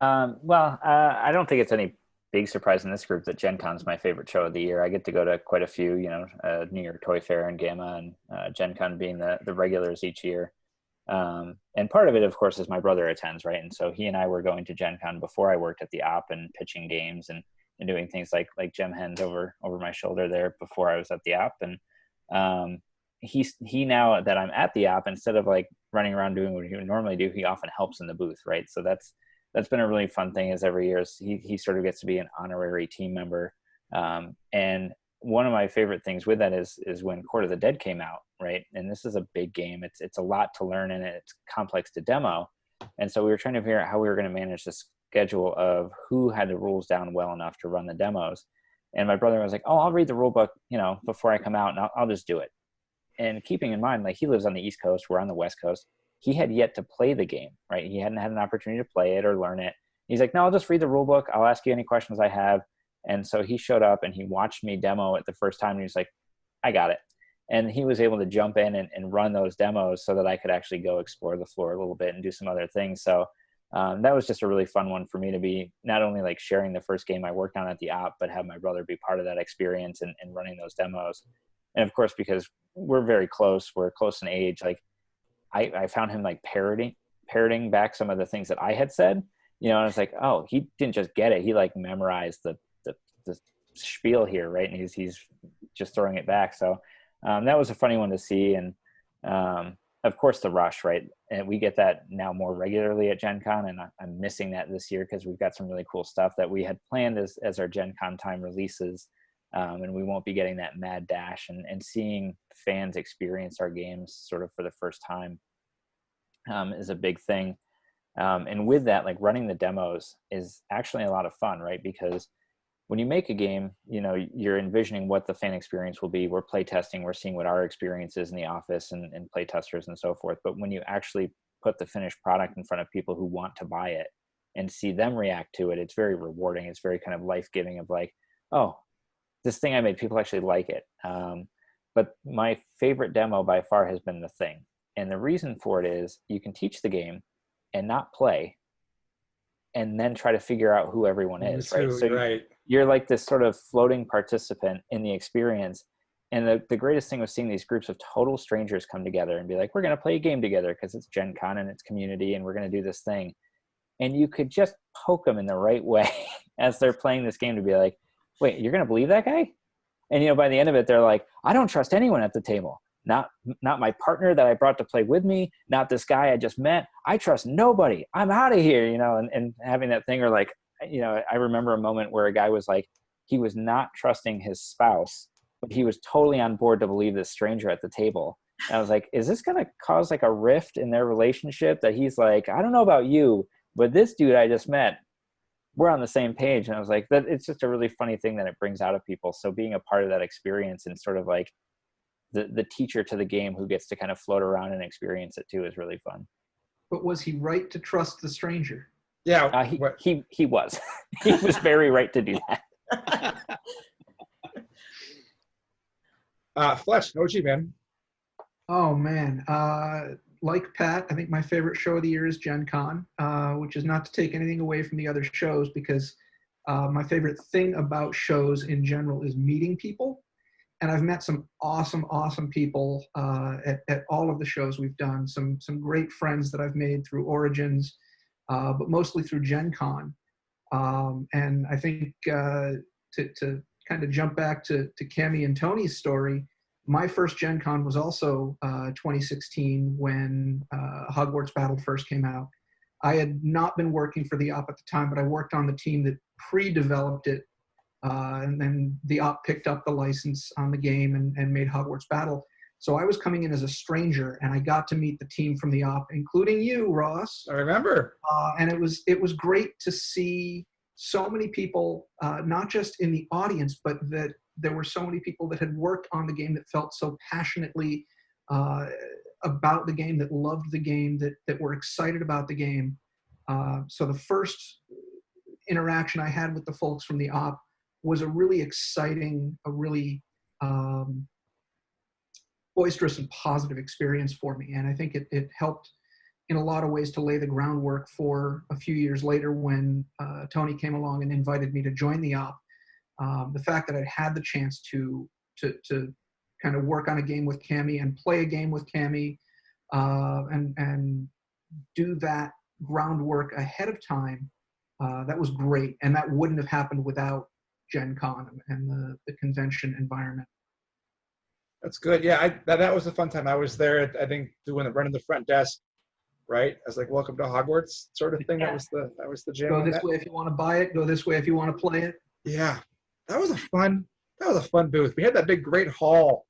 I don't think it's any big surprise in this group that Gen Con's my favorite show of the year. I get to go to quite a few, New York Toy Fair and Gamma, and Gen Con being the regulars each year. And part of it, of course, is my brother attends, right? And so he and I were going to Gen Con before I worked at the op and pitching games and doing things like gem hens over my shoulder there before I was at the op. And he now that I'm at the op, instead of like running around doing what he would normally do, he often helps in the booth, right? So that's been a really fun thing, is every year he sort of gets to be an honorary team member. And one of my favorite things with that is when Court of the Dead came out, right? And this is a big game. It's a lot to learn and it's complex to demo. And so we were trying to figure out how we were going to manage the schedule of who had the rules down well enough to run the demos. And my brother was like, oh, I'll read the rule book, before I come out, and I'll just do it. And keeping in mind, like, he lives on the East Coast, we're on the West Coast. He had yet to play the game, right? He hadn't had an opportunity to play it or learn it. He's like, no, I'll just read the rule book. I'll ask you any questions I have. And so he showed up and he watched me demo it the first time. And he was like, I got it. And he was able to jump in and run those demos so that I could actually go explore the floor a little bit and do some other things. So that was just a really fun one for me to be not only like sharing the first game I worked on at the op, but have my brother be part of that experience and running those demos. And of course, because we're very close, we're close in age, like I found him like parroting back some of the things that I had said, and I was like, oh, he didn't just get it. He like memorized the spiel here, right? And he's just throwing it back. So that was a funny one to see. And of course the rush, right? And we get that now more regularly at Gen Con, and I'm missing that this year because we've got some really cool stuff that we had planned as our Gen Con time releases. And we won't be getting that mad dash and seeing fans experience our games sort of for the first time is a big thing. And with that, like, running the demos is actually a lot of fun, right? Because when you make a game, you know, you're envisioning what the fan experience will be. We're play testing, we're seeing what our experience is in the office and play testers and so forth. But when you actually put the finished product in front of people who want to buy it and see them react to it, it's very rewarding. It's very kind of life-giving of like, oh, this thing I made, people actually like it. But my favorite demo by far has been The Thing. And the reason for it is you can teach the game and not play and then try to figure out who everyone is, right? So you're like this sort of floating participant in the experience. And the greatest thing was seeing these groups of total strangers come together and be like, we're going to play a game together because it's Gen Con and it's community and we're going to do this thing. And you could just poke them in the right way as they're playing this game to be like, wait, you're going to believe that guy? And, you know, by the end of it, they're like, I don't trust anyone at the table. Not my partner that I brought to play with me, not this guy I just met. I trust nobody. I'm out of here, you know, and having that thing, or like, you know, I remember a moment where a guy was like, he was not trusting his spouse, but he was totally on board to believe this stranger at the table. And I was like, is this going to cause like a rift in their relationship that he's like, I don't know about you, but this dude I just met, we're on the same page. And I was like, that it's just a really funny thing that it brings out of people. So being a part of that experience and sort of like the teacher to the game who gets to kind of float around and experience it too is really fun. But was he right to trust the stranger? Yeah. He was. He was very right to do that. Fletch, how about you, man? Oh, man. Like Pat, I think my favorite show of the year is Gen Con, which is not to take anything away from the other shows, because my favorite thing about shows in general is meeting people. And I've met some awesome, awesome people at all of the shows we've done. Some great friends that I've made through Origins, but mostly through Gen Con. And I think to kind of jump back to Cami and Tony's story, my first Gen Con was also 2016 when Hogwarts Battle first came out. I had not been working for the op at the time, but I worked on the team that pre-developed it. And then the op picked up the license on the game and made Hogwarts Battle. So I was coming in as a stranger, and I got to meet the team from the op, including you, Ross. I remember. And it was great to see so many people, not just in the audience, but that there were so many people that had worked on the game that felt so passionately about the game, that loved the game, that were excited about the game. So the first interaction I had with the folks from the op was a really exciting, a really boisterous and positive experience for me. And I think it helped in a lot of ways to lay the groundwork for a few years later when Tony came along and invited me to join the op. The fact that I'd had the chance to kind of work on a game with Cami and play a game with Cami and do that groundwork ahead of time, that was great. And that wouldn't have happened without Gen Con and the convention environment. That's good. Yeah, that was a fun time. I was there, I think, running the front desk, right? I was like, welcome to Hogwarts sort of thing. Yeah. That was the gym. Go this way if you want to buy it. Go this way if you want to play it. Yeah, that was a fun booth. We had that big great hall.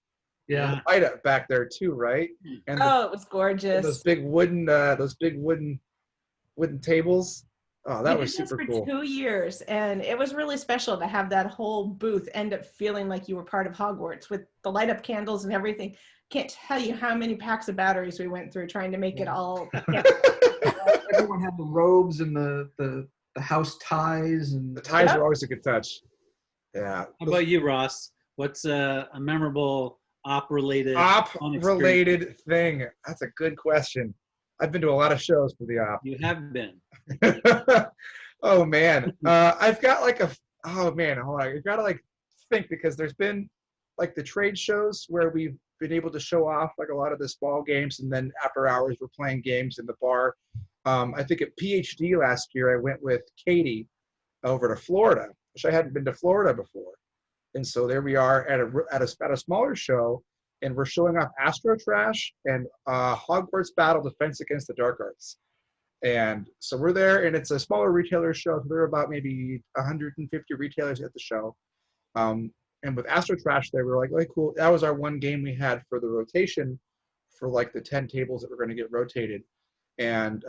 Yeah. Light up back there too, right? And It was gorgeous. those big wooden tables. Oh, that was super for cool. 2 years, and it was really special to have that whole booth end up feeling like you were part of Hogwarts with the light up candles and everything. Can't tell you how many packs of batteries we went through trying to make it all. Everyone had the robes and the house ties, and The ties were always a good touch. Yeah. How about you, Ross? What's a memorable op-related thing? That's a good question. I've been to a lot of shows for the op. You have been. Oh man, I've got like hold on. I've got to like think, because there's been like the trade shows where we've been able to show off like a lot of the small games, and then after hours we're playing games in the bar. I think at PhD last year I went with Katie over to Florida, which I hadn't been to Florida before, and so there we are at a smaller show, and we're showing off Astro Trash and Hogwarts Battle Defense Against the Dark Arts. And so we're there, and it's a smaller retailer show. So there are about maybe 150 retailers at the show. And with Astro Trash there, we were like, okay, cool. That was our one game we had for the rotation for like the 10 tables that were going to get rotated. And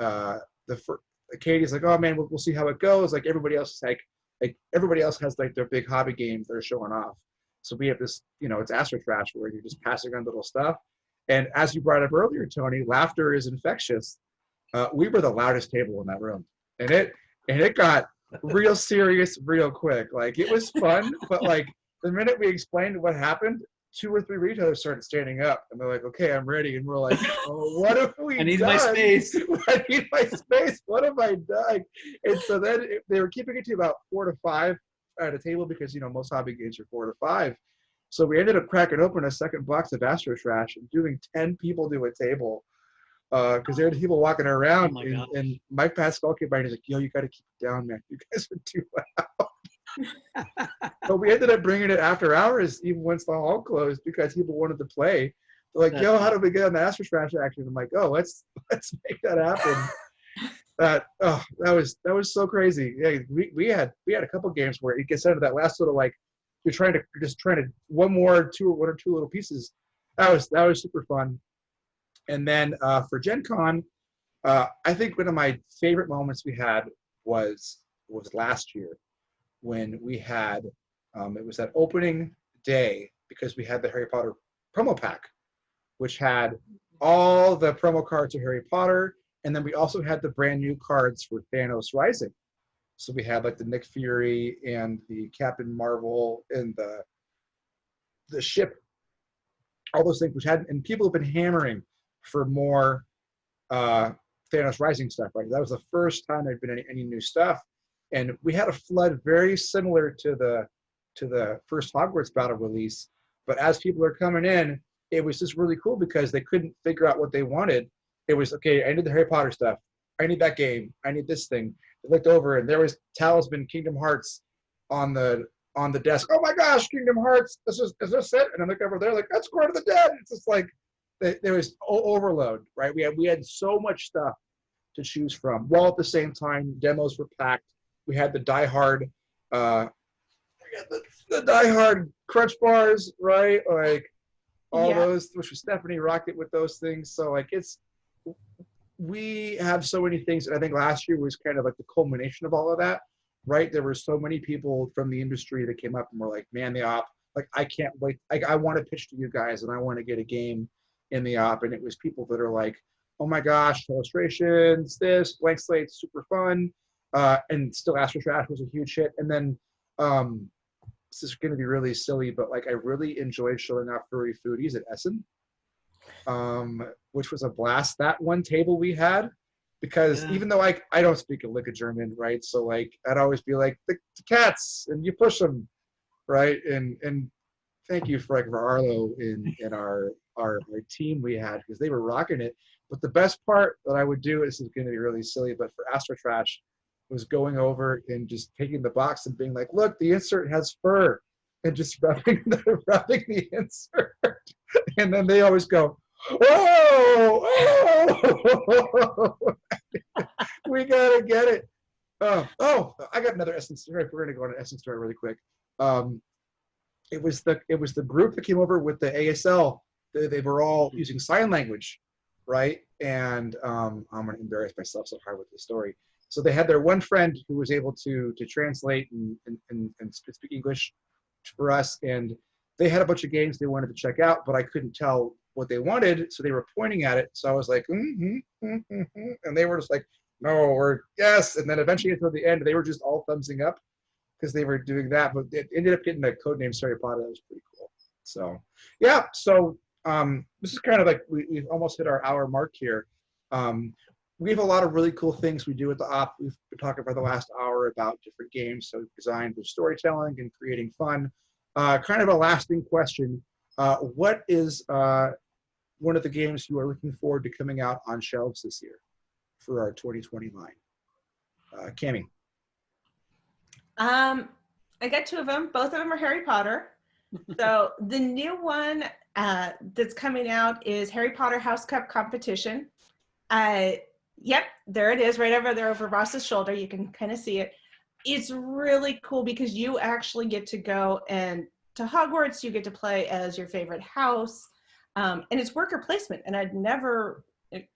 Katie's like, oh man, we'll see how it goes. Like everybody else is like, like everybody else has like their big hobby games they're showing off. So we have this, it's Astro Trash where you're just passing on little stuff. And as you brought up earlier, Tony, laughter is infectious. We were the loudest table in that room, and it got real serious real quick. Like it was fun, but like the minute we explained what happened, 2 or 3 retailers started standing up, and they're like, "Okay, I'm ready." And we're like, "Oh, what have we I need done? my space. I need my space. What have I done?" And so then they were keeping it to about 4 to 5 at a table because most hobby games are 4 to 5. So we ended up cracking open a second box of Astro Trash and doing 10 people to a table because there were people walking around. And Mike Pascal came by and he's like, "Yo, you got to keep it down, man. You guys are too loud." But we ended up bringing it after hours, even once the hall closed, because people wanted to play. They're like, "Yo, how do we get on the Astro Trash action?" I'm like, "Oh, let's make that happen." That was so crazy. Yeah, we had a couple games where it gets into that last little like you're trying to one or two little pieces. That was super fun. And then for Gen Con, I think one of my favorite moments we had was last year when we had it was that opening day because we had the Harry Potter promo pack, which had all the promo cards of Harry Potter, and then we also had the brand new cards for Thanos Rising. So we had like the Nick Fury and the Captain Marvel and the ship, all those things and people have been hammering for more Thanos Rising stuff, right? That was the first time there'd been any new stuff. And we had a flood very similar to the first Hogwarts battle release. But as people are coming in, it was just really cool because they couldn't figure out what they wanted. It was, okay, I need the Harry Potter stuff. I need that game. I need this thing. I looked over and there was Talisman Kingdom Hearts on the desk. Oh my gosh, Kingdom Hearts! Is this it? And I look over there like, that's Court of the Dead. It's just like there was overload, right? We had so much stuff to choose from. While at the same time, demos were packed. We had the Die Hard, the Die Hard Crunch Bars, right? Like all those, which was Stephanie Rocket with those things. So like we have so many things, and I think last year was kind of like the culmination of all of that, right? There were so many people from the industry that came up and were like, "Man, the op, like I can't wait. Like I want to pitch to you guys, and I want to get a game in the op." And it was people that are like, "Oh my gosh, illustrations, this blank slate, super fun," and still Astro Trash was a huge hit. And then this is going to be really silly, but like I really enjoyed showing off furry foodies at Essen. Which was a blast. That one table we had, because even though I don't speak a lick of German, right? So like I'd always be like the cats, and you push them, right? And thank you for Arlo in our team we had, because they were rocking it. But the best part that I would do, this is going to be really silly, but for Astro Trash, was going over and just taking the box and being like, "Look, the insert has fur," and just rubbing the insert, and then they always go, "Whoa, oh, we gotta get it." Oh, I got another Essence story. We're gonna go on an Essence story really quick. It was the group that came over with the ASL. They were all using sign language, right? And I'm gonna embarrass myself so hard with this story. So they had their one friend who was able to translate and speak English for us, and they had a bunch of games they wanted to check out, but I couldn't tell what they wanted, so they were pointing at it. So I was like, and they were just like, "No," or "Yes," and then eventually toward the end, they were just all thumbsing up because they were doing that. But it ended up getting a codename Harry Potter. That was pretty cool. So yeah, so this is kind of like we've almost hit our hour mark here. We have a lot of really cool things we do at the op. We've been talking for the last hour about different games, so designed with storytelling and creating fun. Kind of a lasting question. What is one of the games you are looking forward to coming out on shelves this year for our 2020 line? Cammie. I got 2 of them. Both of them are Harry Potter. So the new one that's coming out is Harry Potter House Cup Competition. Yep, there it is, right over there over Ross's shoulder. You can kind of see it. It's really cool because you actually get to go and to Hogwarts. You get to play as your favorite house, and it's worker placement. And I'd never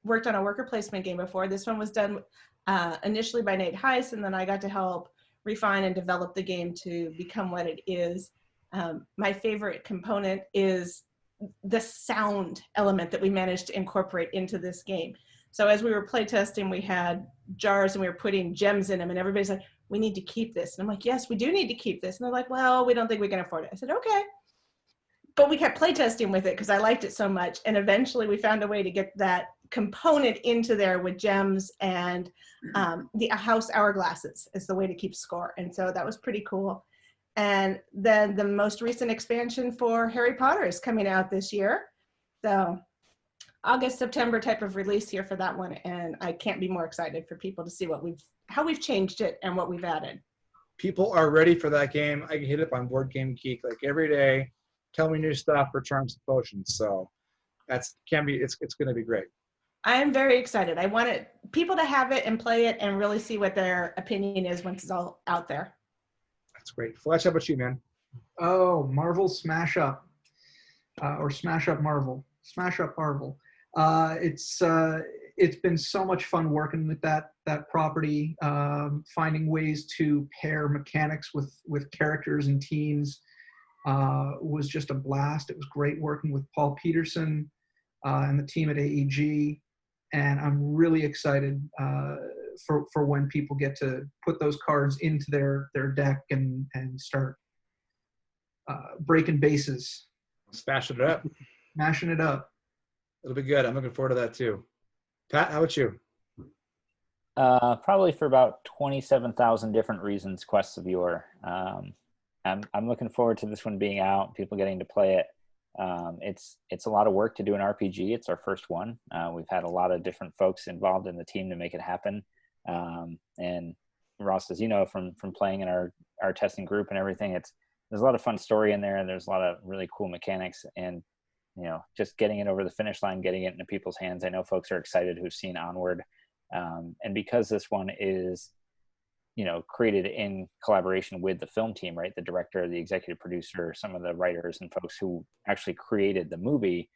worked on a worker placement game before. This one was done initially by Nate Heiss, and then I got to help refine and develop the game to become what it is. My favorite component is the sound element that we managed to incorporate into this game. So as we were playtesting, we had jars and we were putting gems in them, and everybody's like, we need to keep this. And I'm like, yes, we do need to keep this. And they're like, well, we don't think we can afford it. I said, okay. But we kept playtesting with it because I liked it so much. And eventually we found a way to get that component into there with gems, and the house hourglasses is the way to keep score. And so that was pretty cool. And then the most recent expansion for Harry Potter is coming out this year. So August, September type of release here for that one. And I can't be more excited for people to see how we've changed it and what we've added. People are ready for that game. I can hit up on Board Game Geek like every day, tell me new stuff for Charms and Potions. So it's going to be great. I am very excited. I want people to have it and play it and really see what their opinion is once it's all out there. That's great. Fletch, how about you, man? Oh, Marvel Smash Up, or Smash Up Marvel. Smash Up Marvel. It's been so much fun working with that property, finding ways to pair mechanics with characters and teams was just a blast. It was great working with Paul Peterson and the team at AEG, and I'm really excited for when people get to put those cards into their deck and start breaking bases. Smashing it up. Smashing it up. It'll be good. I'm looking forward to that too. Pat, how about you? Probably for about 27,000 different reasons, Quests of Yore. I'm looking forward to this one being out, people getting to play it. It's a lot of work to do an RPG. It's our first one. We've had a lot of different folks involved in the team to make it happen. And Ross, as you know, from playing in our testing group and everything, there's a lot of fun story in there, and there's a lot of really cool mechanics, and just getting it over the finish line, getting it into people's hands. I know folks are excited who've seen Onward. And because this one is, created in collaboration with the film team, right? The director, the executive producer, some of the writers and folks who actually created the movie,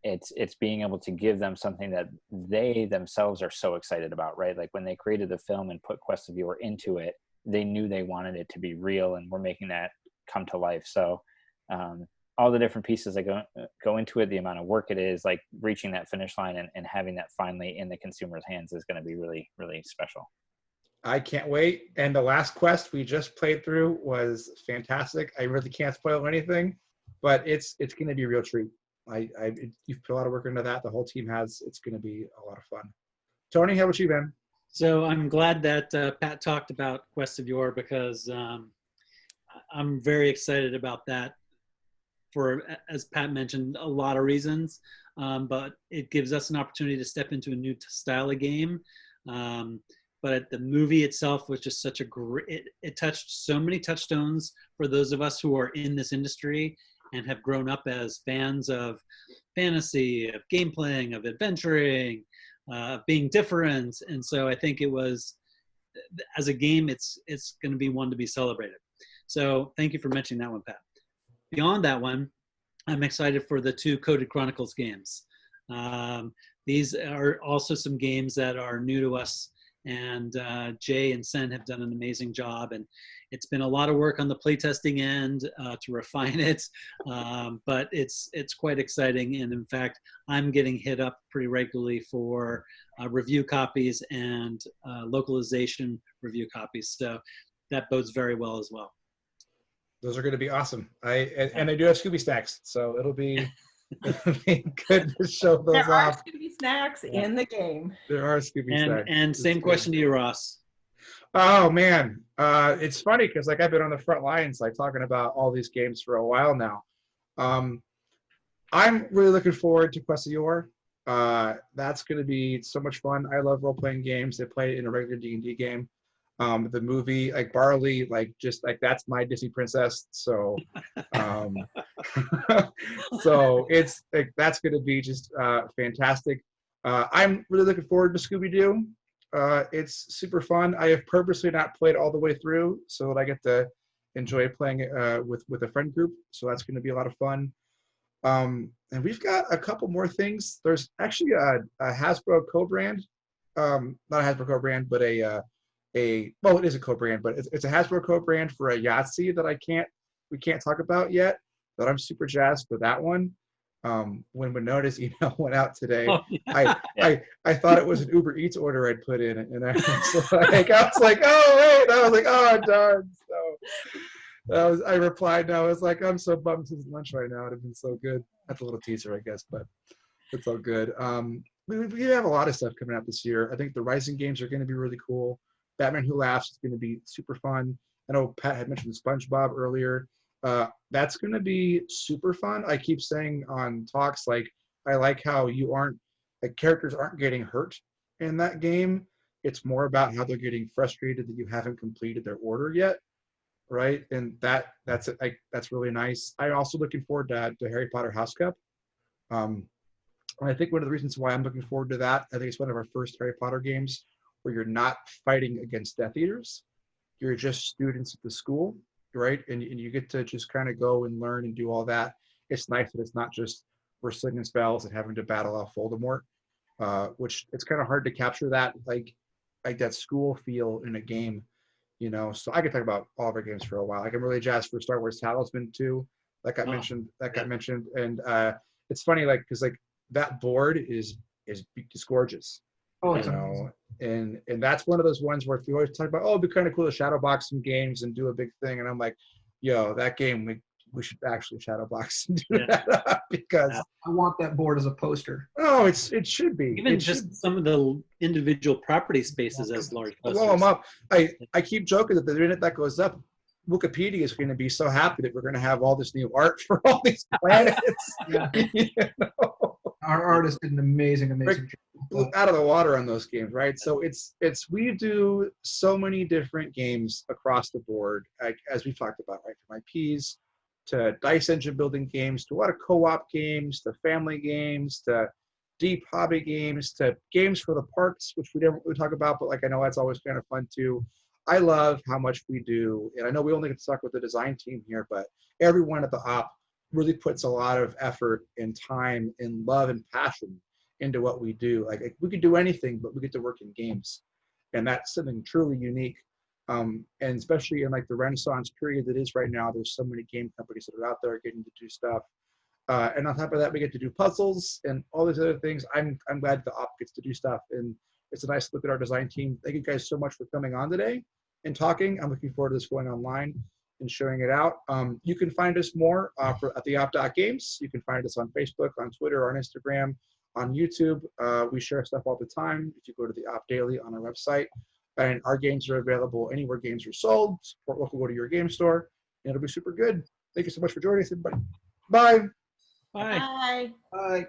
it's being able to give them something that they themselves are so excited about, right? Like when they created the film and put Quest of Yore into it, they knew they wanted it to be real, and we're making that come to life. So all the different pieces that go into it, the amount of work it is, like reaching that finish line and having that finally in the consumer's hands is going to be really, really special. I can't wait. And the last quest we just played through was fantastic. I really can't spoil anything, but it's going to be a real treat. You've put a lot of work into that. The whole team has. It's going to be a lot of fun. Tony, how about you, Ben? So I'm glad that Pat talked about Quest of Yore, because I'm very excited about that for, as Pat mentioned, a lot of reasons. But it gives us an opportunity to step into a new style of game. But the movie itself was just such a great, it touched so many touchstones for those of us who are in this industry and have grown up as fans of fantasy, of game playing, of adventuring, of being different. And so I think it was, as a game, it's going to be one to be celebrated. So thank you for mentioning that one, Pat. Beyond that one, I'm excited for the 2 Coded Chronicles games. These are also some games that are new to us, and Jay and Sen have done an amazing job, and it's been a lot of work on the playtesting end to refine it, but it's quite exciting. And in fact, I'm getting hit up pretty regularly for review copies and localization review copies, so that bodes very well as well. Those are going to be awesome. I do have Scooby snacks, so it'll be good to show those off. There are Scooby snacks in the game. There are Scooby snacks. And same question to you, Ross. Oh man, it's funny because I've been on the front lines talking about all these games for a while now. I'm really looking forward to Quest of Yore. That's going to be so much fun. I love role-playing games. They play it in a regular D&D game. The movie, Barley, that's my Disney princess. So, so it's that's going to be just fantastic. I'm really looking forward to Scooby-Doo. It's super fun. I have purposely not played all the way through so that I get to enjoy playing it with a friend group. So that's going to be a lot of fun. And we've got a couple more things. There's actually a Hasbro co-brand, not a Hasbro co-brand, but a well, it is a co-brand, but it's a Hasbro co-brand for a Yahtzee that we can't talk about yet, but I'm super jazzed for that one. When Winona's email went out today, Oh, yeah. I thought it was an Uber Eats order I'd put in, and I was like, oh wait, I was like, oh darn. So I replied, and I was like, I'm so bummed this is lunch right now. It'd have been so good. That's a little teaser, I guess, but it's all good. We have a lot of stuff coming out this year. I think the Rising games are going to be really cool. Batman Who Laughs is going to be super fun. I know Pat had mentioned SpongeBob earlier. That's going to be super fun. I keep saying on talks, like, I like how characters aren't getting hurt in that game. It's more about how they're getting frustrated that you haven't completed their order yet, right? And that's really nice. I'm also looking forward to Harry Potter House Cup. And I think one of the reasons why I'm looking forward to that, I think it's one of our first Harry Potter games where you're not fighting against Death Eaters. You're just students at the school, right? And you get to just kind of go and learn and do all that. It's nice that it's not just we're slinging spells and having to battle off Voldemort, which it's kind of hard to capture that like that school feel in a game, So I could talk about all of our games for a while. Like, I'm really jazzed for Star Wars Talisman too. That got mentioned, and it's funny, like, because like that board is gorgeous. Oh, it's amazing. And that's one of those ones where if you always talk about, oh, it'd be kind of cool to shadow box some games and do a big thing, and I'm like, yo, that game we should actually shadow box and do that up, because I want that board as a poster. Oh, it should be. Even just some of the individual property spaces as large posters. Blow them up. I keep joking that the minute that goes up, Wikipedia is going to be so happy that we're going to have all this new art for all these planets. Our artist did an amazing job. Out of the water on those games, right? So we do so many different games across the board, like, as we've talked about, right? From IPs to dice engine building games, to a lot of co-op games, to family games, to deep hobby games, to games for the parks, which we never really talk about, but like, I know that's always kind of fun too. I love how much we do, and I know we only get to talk with the design team here, but everyone at the op really puts a lot of effort and time and love and passion into what we do. Like, we could do anything, but we get to work in games, and that's something truly unique. And especially in like the Renaissance period that is right now, there's so many game companies that are out there getting to do stuff. And on top of that, we get to do puzzles and all these other things. I'm glad the op gets to do stuff, and it's a nice look at our design team. Thank you guys so much for coming on today and talking. I'm looking forward to this going online and showing it out. You can find us more at the op.games. You can find us on Facebook, on Twitter, on Instagram, on YouTube. We share stuff all the time. If you go to the Op Daily on our website, and our games are available anywhere games are sold. Support local, go to your game store, and it'll be super good. Thank you so much for joining us, everybody. Bye. Bye. Bye. Bye.